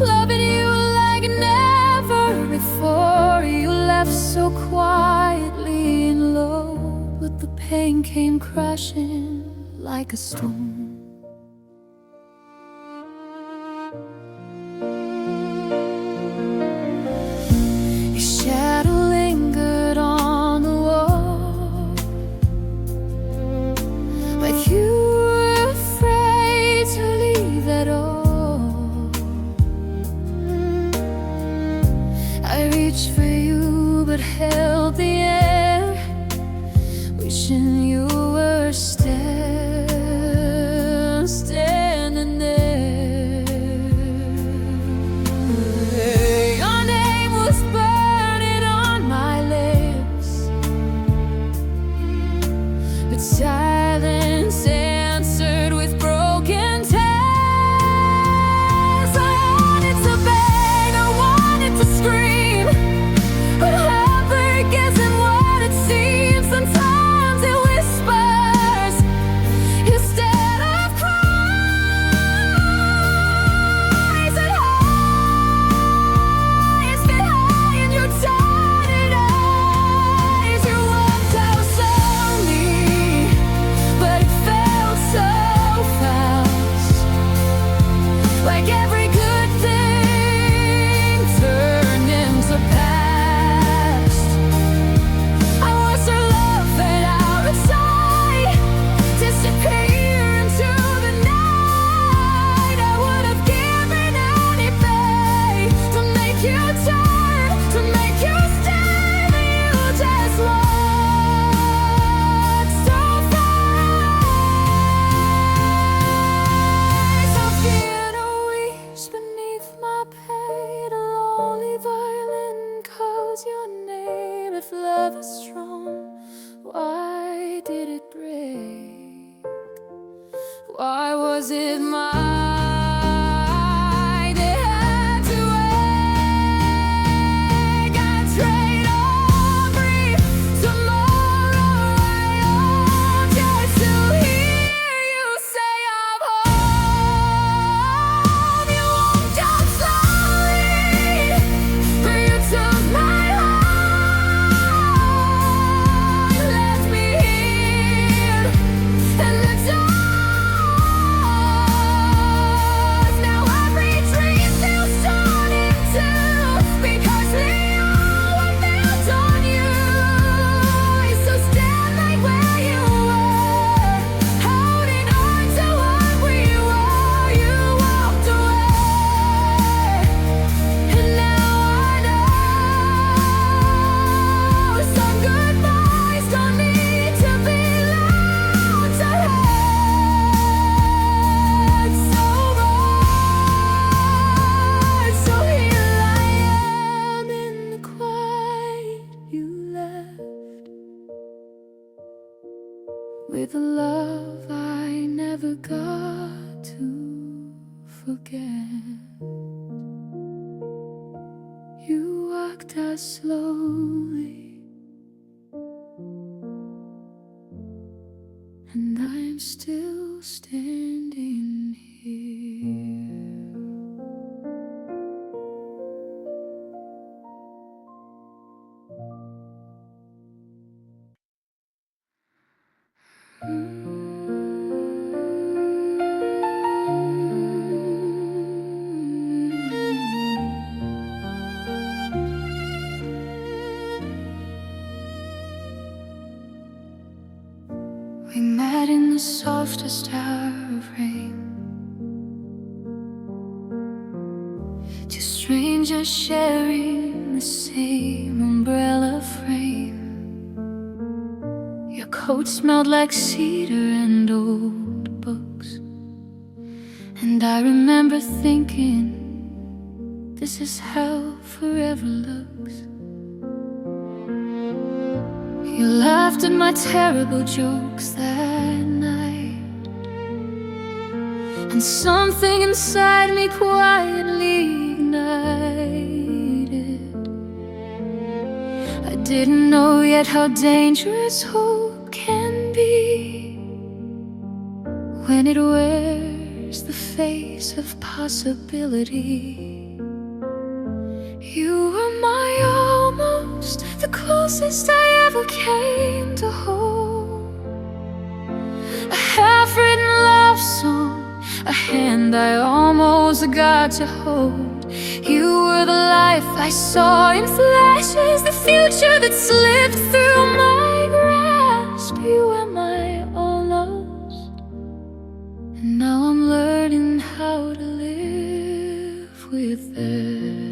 loving you like never before. You left so quietly and low, but the pain came crashing like a storm. Your shadow lingered on the wall, like you were afraid to leave at all. I reached for you but held the air, wishing you were still standing there. Your name was burning on my lips, but silence answered with broken tears. I wanted to beg, I wanted to scream, but heartbreak isn't what it seems. Sometimes it whispers instead of cries. It hides behind your tired eyes. You walked out slowly, but it felt so fast, like every good thing turned into past. I was her love fade out of sight, disappear into the night. I would have given anything to make you turn, to make you stay, but you just walked so far away. So piano weeps beneath my pain, a lonely violin calls your name. If love is strong, why did it break? Why was it mine? It had to wake. I'd trade every tomorrow I own just to hear you say I'm home. You walked out slowly, but you took my heart, left me here in the dark. Now every dream feels torn in two, because they all were built on you. So stand right where you were, holding on to what we were. You walked away, and now I know some goodbyes don't need to be loud to hurt so much. So here I am in the quiet you left, with a love I never got to forget. You walked out slowly, and I'm still standing here. We met in the softest hour of rain, two strangers sharing the same umbrella frame. Your coat smelled like cedar and old books, and I remember thinking, this is how forever looks. You laughed at my terrible jokes that night, and something inside me quietly ignited. I didn't know yet how dangerous hope can be when it wears the face of possibility. You were my almost, the closest I ever came to home. A half-written love song, a hand I almost got to hold. You were the life I saw in flashes, the future that slipped through my grasp. You were my almost, and now I'm learning how to live with it.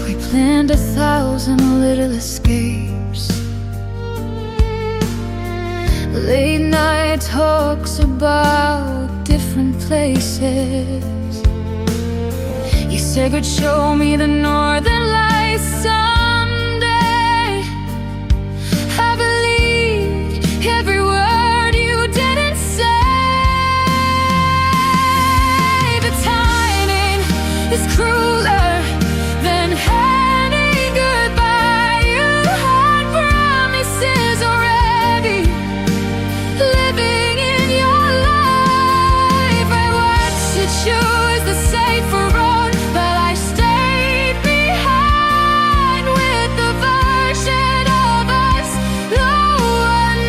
We planned 1,000 little escapes, late night talks about different places. You said you'd show me the northern lights someday. I believed every word you didn't say. The timing is crueler than any goodbye. You had promises already, living in your life. I watched you choose the safer road, but I stayed behind with the version of us no one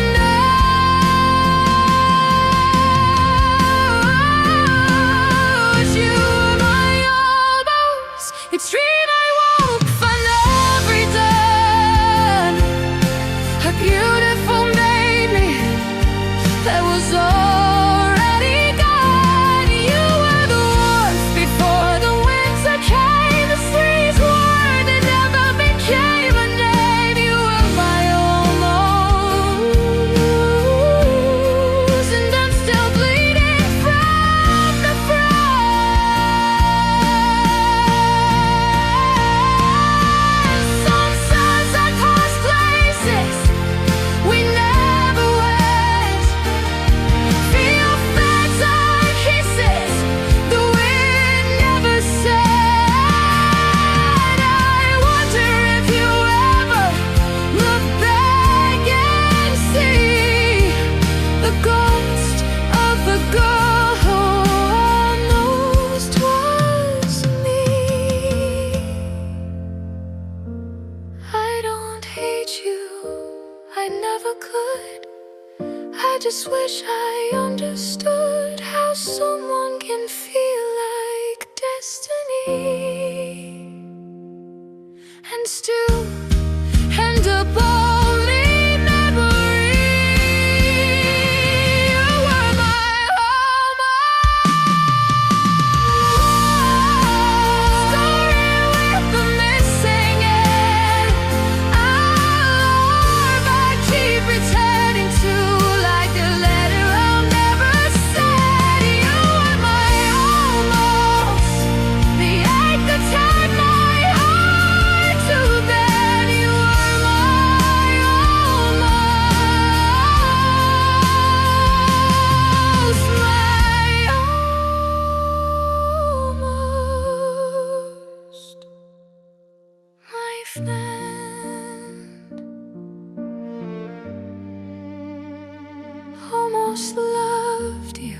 knows. You were my almost, extreme I won't find every dawn, a beautiful baby that was already gone. You were the warmth before the winter came, the freeze word that never became a name. You were my almost, and I'm still bleeding from the front. Sometimes I pass places we never went, feel fragile kisses the wind never said. I wonder if you ever look back and see the ghost of the girl who almost was me. I don't hate you, I never could. I just wish I understood how someone can feel like destiny and still end up only memory. You were my almost, story with the missing end. I keep returning to, like a letter I'll never send. You were my almost, the ache that tied my heart to bed. You were my almost, my friend. Almost loved you.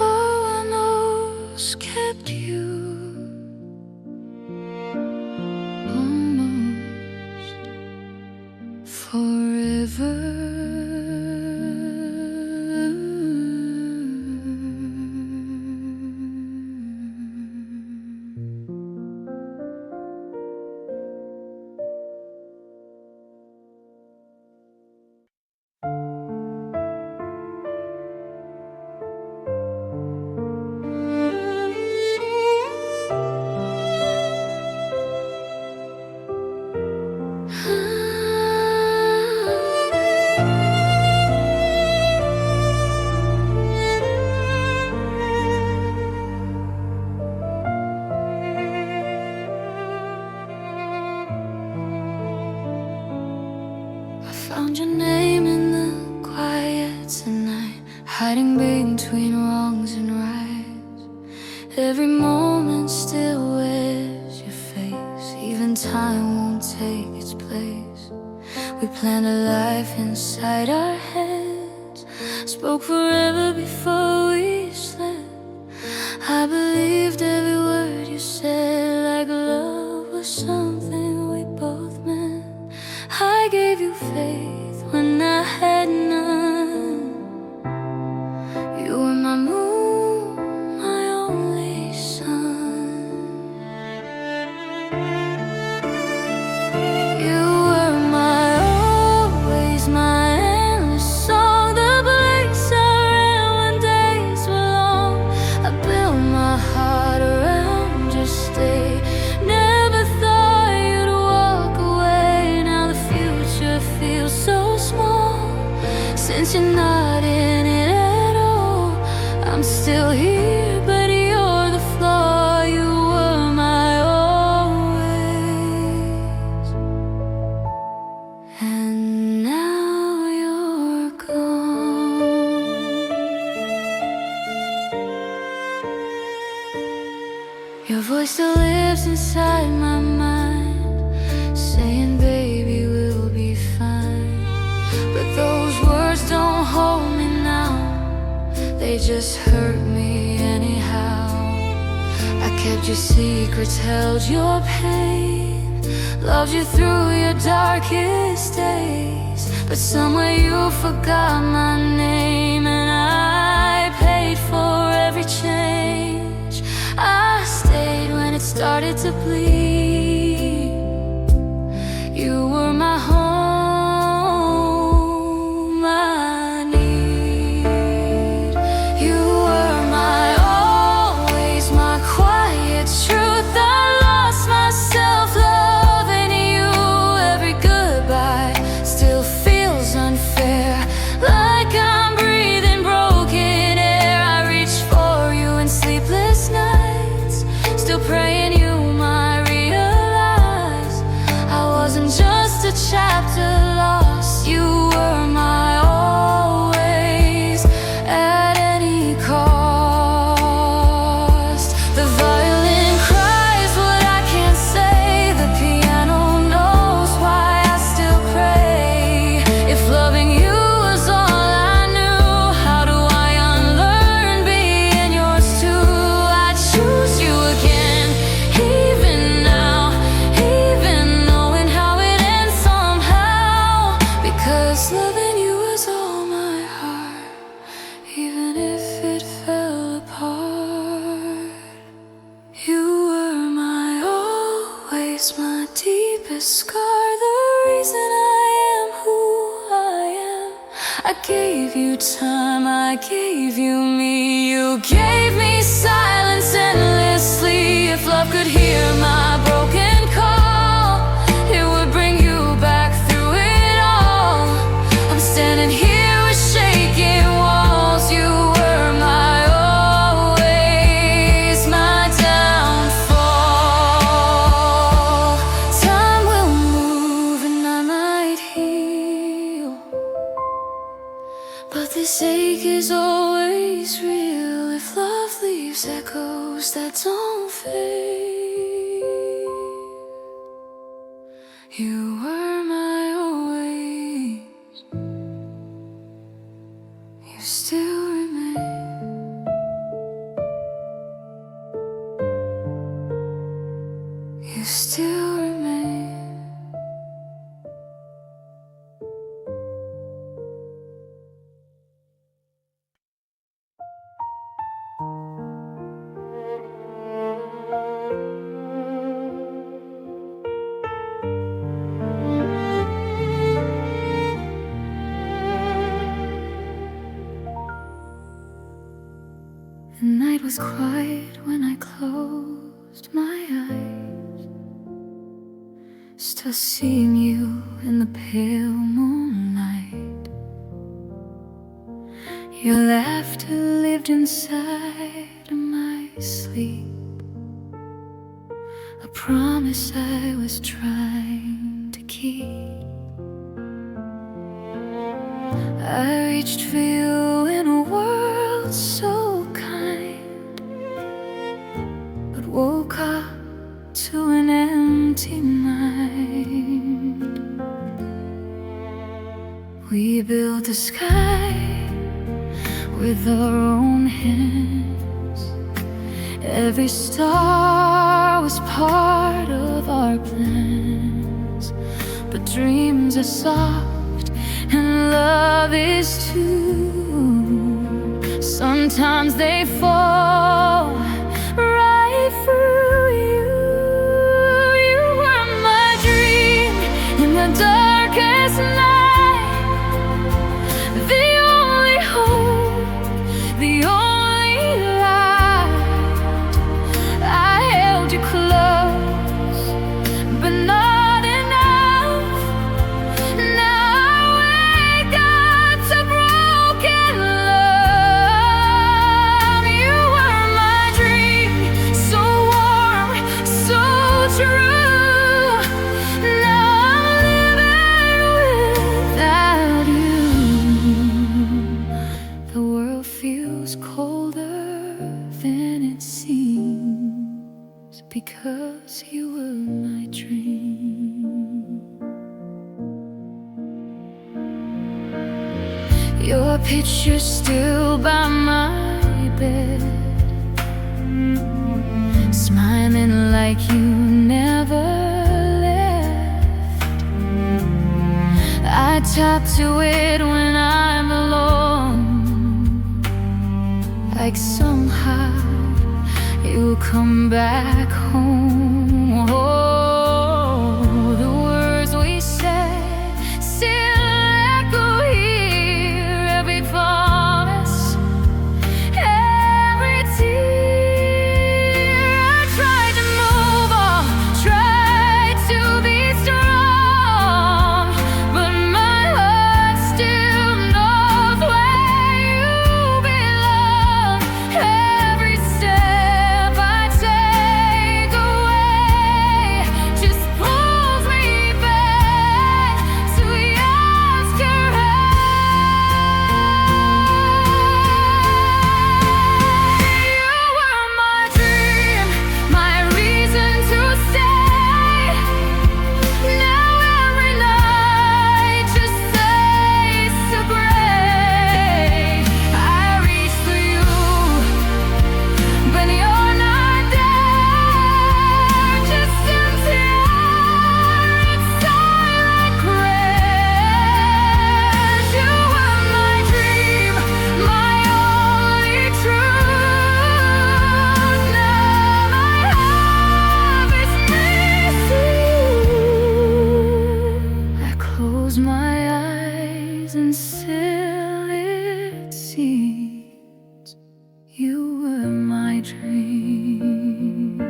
Oh, and almost kept you. Almost forever. every moment still wears your face. Even time won't take its place. We planned a life inside our heads, spoke forever before we slept. I believed every word you said, like love was something we both meant. I gave you faith when I had none. You were my moon, my only sun. You were my always, my endless song, the blanks I ran when days were long. I built my heart around your stay. Never thought you'd walk away. Now the future feels so small. Since you're not in it at all, I'm still here, but you're the flaw. You were my always, and now you're gone. Your voice still lives inside my mind, saying, baby, we'll be fine. But those words don't hold me now, they just hurt me anyhow. I kept your secrets, held your pain, loved you through your darkest days. But somewhere you forgot my name, and I paid for every change. I stayed when it started to bleed. You were my home, my need. You were my always, my quiet truth. I lost myself loving you. Every goodbye still feels unfair, like I'm breathing broken air. I reach for you in sleepless nights, still praying you might realize I wasn't just a chapter lost. You were my always, at any cost. The violin cries what I can't say, the piano knows why I still pray. If loving you was all I knew, how do I unlearn being yours too? I choose you again, even now, even knowing how it ends somehow. Because loving you was all my heart, even if it fell apart. You were my always, my deepest scar, the reason I am who I am. I gave you time, I gave you me. You gave me silence endlessly. If love could hear my broken call, it would bring you back through it all. I'm standing here with shaking walls. You were my always, my downfall. Time will move and I might heal, but this ache is always real. If love leaves echoes that don't fade, you were my always, you still remain, you still remain. The night was quiet when I closed my eyes, still seeing you in the pale moonlight. Your laughter lived inside of my sleep, a promise I was trying to keep. I reached for you in a world so kind, woke up to an empty mind. We built a sky with our own hands. Every star was part of our plans. But dreams are soft and love is too. Sometimes they fall right through you. You were my dream in the darkest night, the only hope, the only light. I held you close, but not enough. Now I wake up to broken love. You were my dream, so warm, so true. Now I'm living without you. The world feels colder than it seems, because you were my dream. Your picture's still by my bed, smiling like you never left. I tap to it when I'm alone, like somehow you'll come back home. Oh, the words we said still echo here. Every promise, every tear. I tried to move on, tried to be strong, but my heart still knows where you belong. Every step I take away just pulls me back to yesterday. You were my dream, my reason to stay. Now every night just fades to gray. I reach for you, but you're not there. Just empty air and silent crash. You were my dream, my only truth. Now my heart is missing you. I close my eyes and still it seems you were my dream.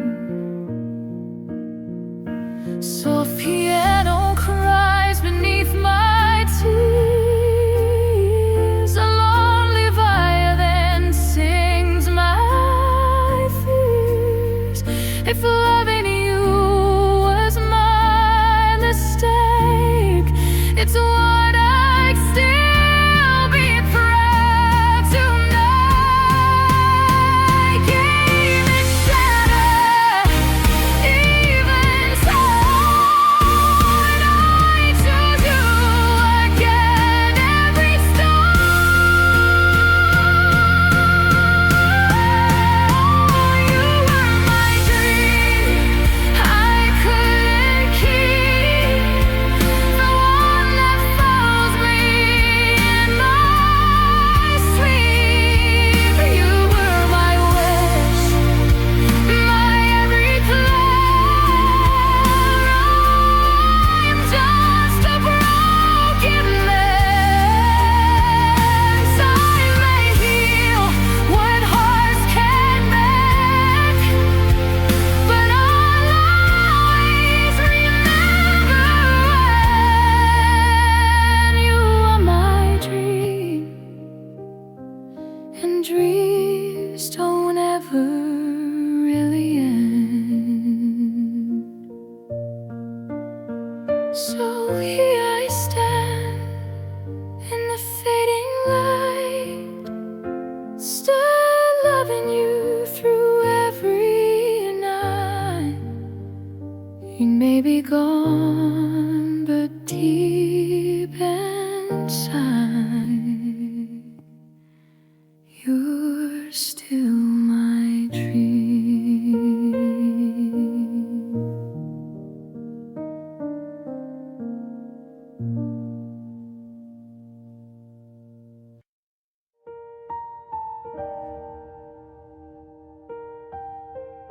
Soft piano cries beneath my tears. A lonely violin sings my fears. If loving you was my mistake, it's what I'd still be proud to make. Even shattered, even torn, I choose you again. Every storm, you were my dream,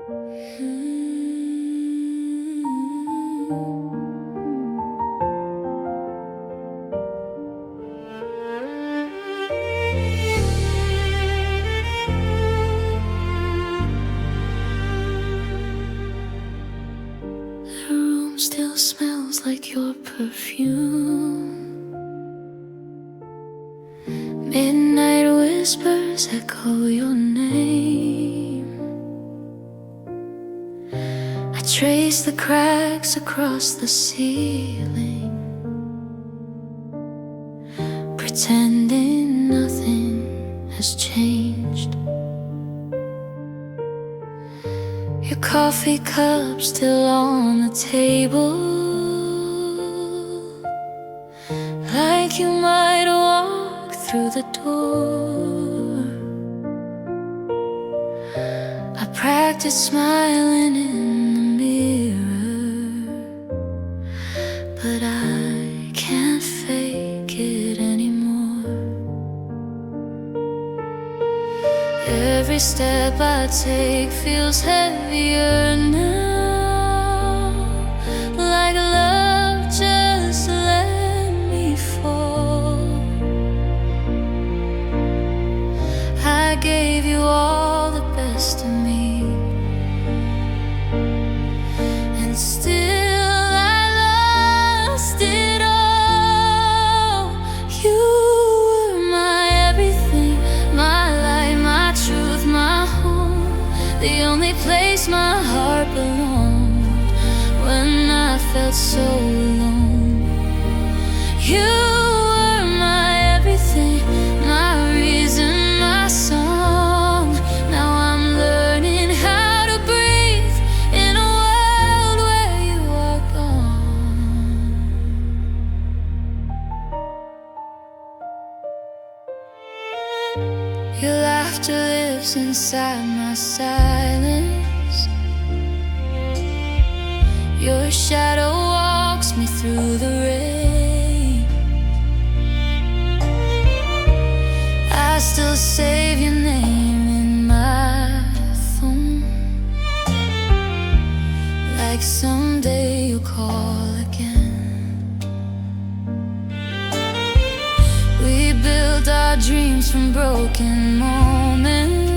The room still smells like your perfume. Midnight whispers echo your name. I trace the cracks across the ceiling, pretending nothing has changed. Your coffee cup still on the table, like you might walk through the door. I practice smiling in the mirror, but I can't fake it anymore. Every step I take feels heavier now, like love just let me fall. I gave you all the best of me, and still I lost it all. You were my everything, my light, my truth, my home, the only place my heart belonged when I felt so alone. You were my everything, my reason, my song. Now I'm learning how to breathe in a world where you are gone. Your laughter lives inside my silence. Your shadow walks me through the rain. I still save your name in my phone, like someday you'll call again. We built our dreams from broken moments,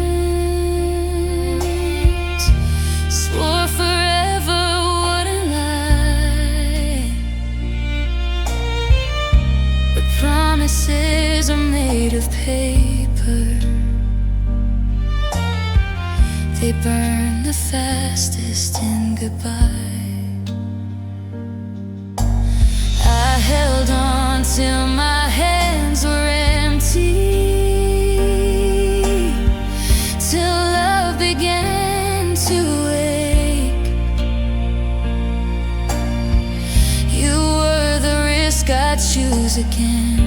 swore forever wouldn't lie, but promises are made of paper. They burn the fastest in goodbye. I held on till my hands were empty, till love began to wake. You were the risk I'd choose again,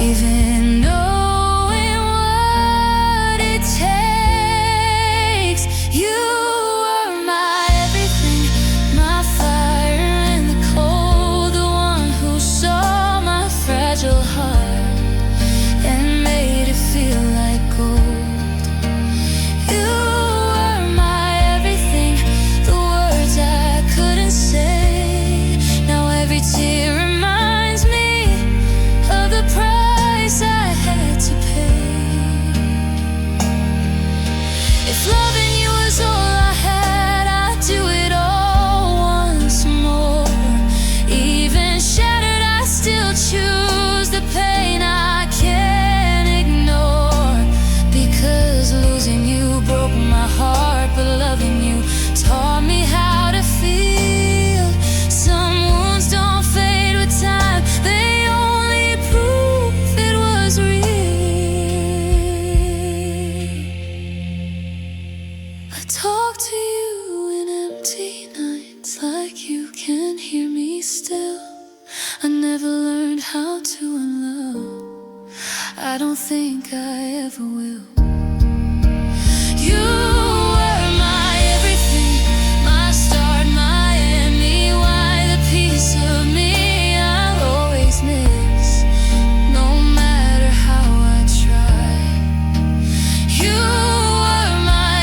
even knowing what it takes. You were my everything, my fire in the cold, the one who saw my fragile heart and made it feel like gold. You were my everything, the words I couldn't say. Now every tear reminds me of the price I had to pay. If loving you was all I had, I'd do it all once more. Even shattered, I still choose the pain I can't ignore. Because losing you broke my heart, but loving you taught me how to feel. Some wounds don't fade with time, they only prove it was real. I talk to you in empty nights, like you can hear me still. I never learned how to unlove, I don't think I ever will. You were my everything, my start, my end, me, why the piece of me I'll always miss, no matter how I try. You were my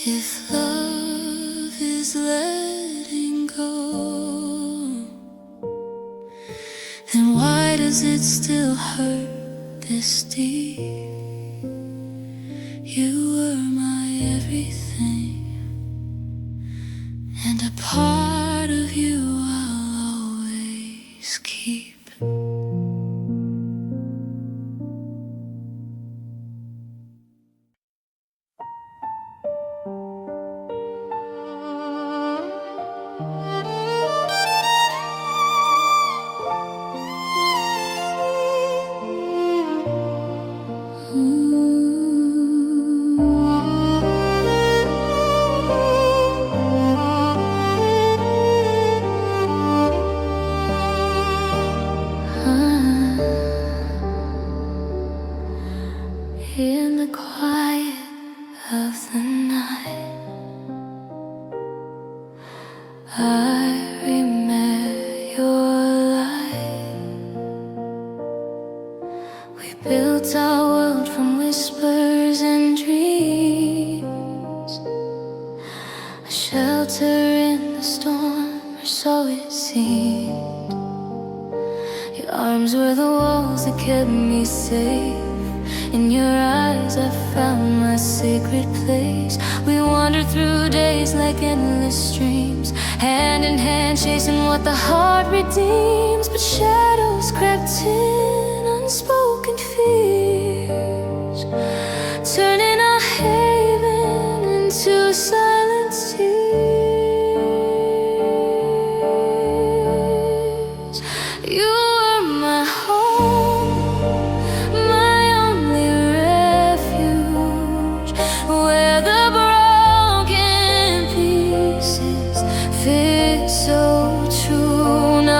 If love is letting go, then why does it still hurt this deep? You were my everything, and a part of you I'll always keep. In the quiet of the night, I remember your light. We built our world from whispers and dreams, a shelter in the storm, or so it seemed. Your arms were the walls that kept me safe. In your eyes I found my sacred place. We wandered through days like endless streams, hand in hand chasing what the heart redeems. But shadows crept in, unspoken fears, turning our haven into silent tears. You were my home,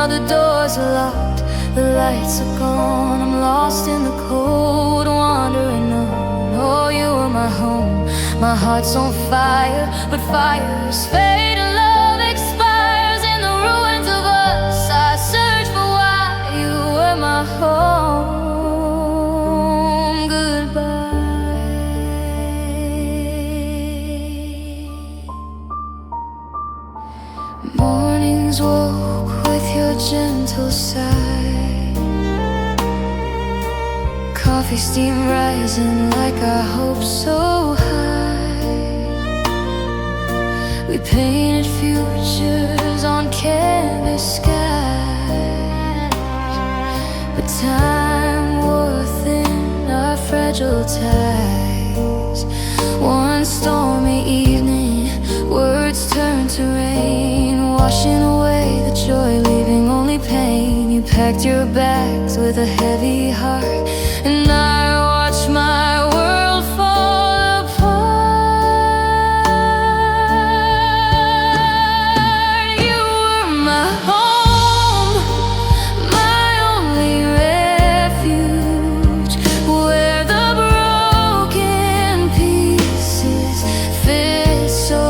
the doors are locked, the lights are gone. I'm lost in the cold, wandering on. Oh, you were my home, my heart's on fire, but fires fade and love expires. In the ruins of us, I search for why you were my home. Goodbye. Mornings woke with your gentle sigh, coffee steam rising like our hopes so high. We painted futures on canvas skies, but time wore thin our fragile ties. One stormy evening, words turned to rain, washing away the joy, leaving only pain. You packed your bags with a heavy heart, and I watched my world fall apart. You were my home, my only refuge, where the broken pieces fit so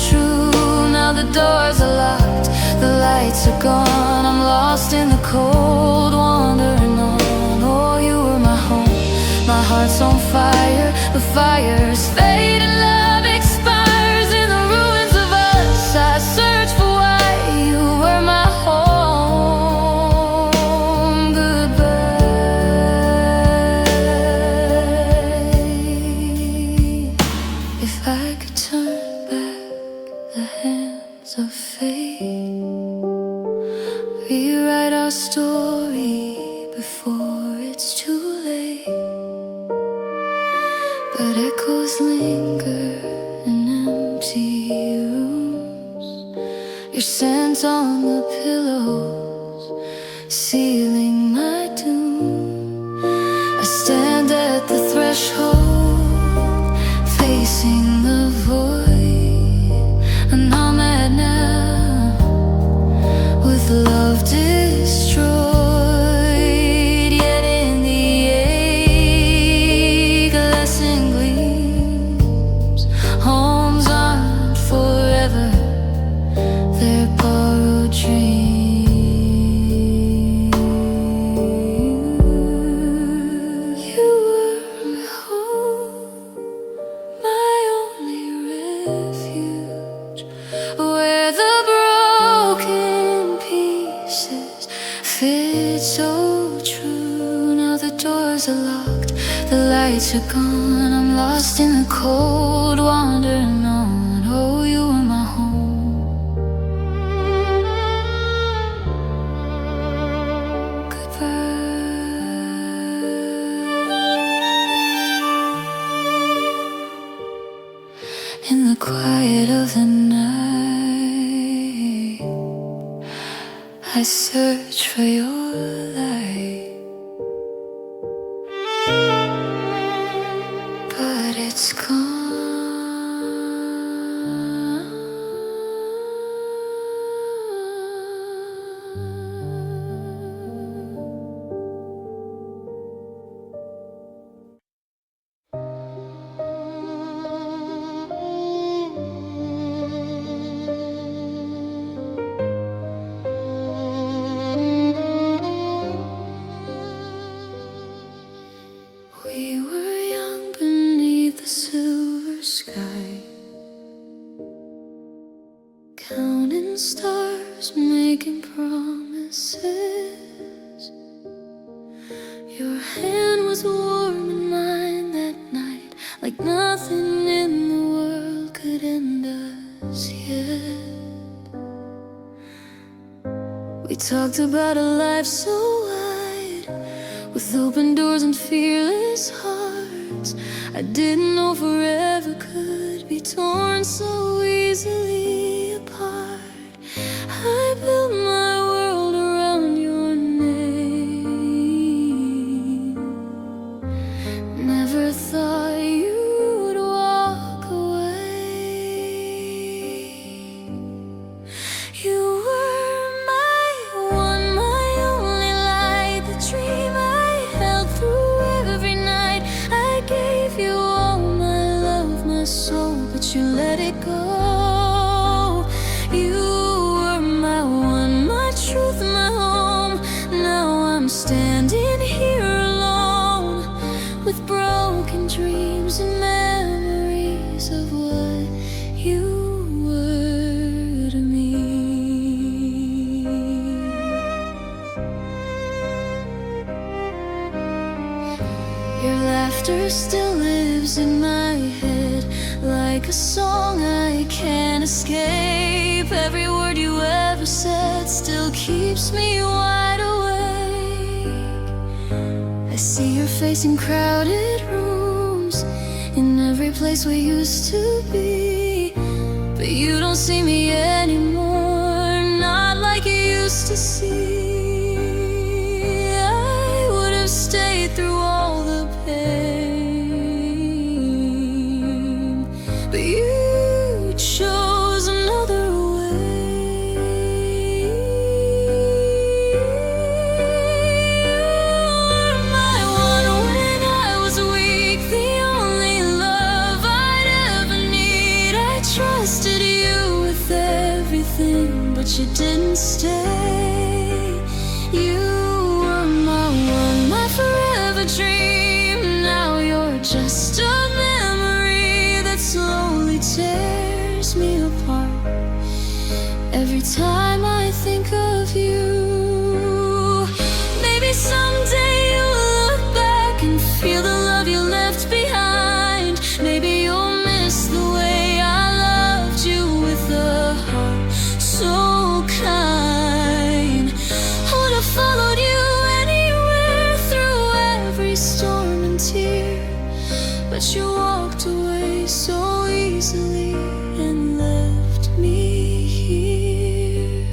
true. Now the doors are locked, the lights are gone. I'm lost in the cold, wandering on. Oh, you were my home, my heart's on fire, the fires fade and love expires. In the ruins of us, I search for why you were my home. Goodbye. If I could turn back the hands of fate, rewrite our story before it's too late. But echoes linger in empty rooms, your scent on the pillows, sealing my doom. I stand at the threshold, facing the void, and I'm mad now, with love destroyed. Yet in the ache, a lesson gleams. Homes aren't forever, they're borrowed dreams. lights are gone, I'm lost in the cold, wandering on. Oh, you were my home. Goodbye. In the quiet of the night, I search for your light, but it's gone. We were young beneath the silver sky, counting stars, making promises. Your hand was warm in mine that night, like nothing in the world could end us yet. We talked about a life so wide, with open doors and fearless hearts. I didn't know forever could be torn so easily apart. I built my world around your name. Never thought you'd walk away. You were my one, my only light, the dream I held through every night. I gave you all my love, my soul, but you let it go. You were my one, my truth, my home. Now I'm standing here alone, with broken dreams and memories of what you were to me. Your laughter still lives in my head, like a song I can't escape. Every word you ever said still keeps me wide awake. I see your face in crowded rooms, in every place we used to be. But you don't see me anymore, not like you used to see. I would have stayed through all the pain, but you chose another way. You were my one when I was weak, the only love I'd ever need. I trusted you with everything, but you didn't stay. You were my one, my forever dream. Now you're just a memory that slowly tears me apart. Every time I think of you, maybe someday you'll look back and feel the love you left behind. Maybe you'll miss the way I loved you with a heart so kind. I would have followed you anywhere, through every storm and tear, but you walked away so easily and left me here.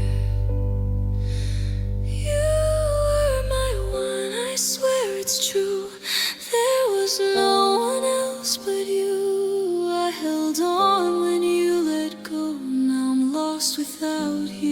You were my one, I swear it's true. There was no one else but you. I held on when you let go. Now I'm lost without you.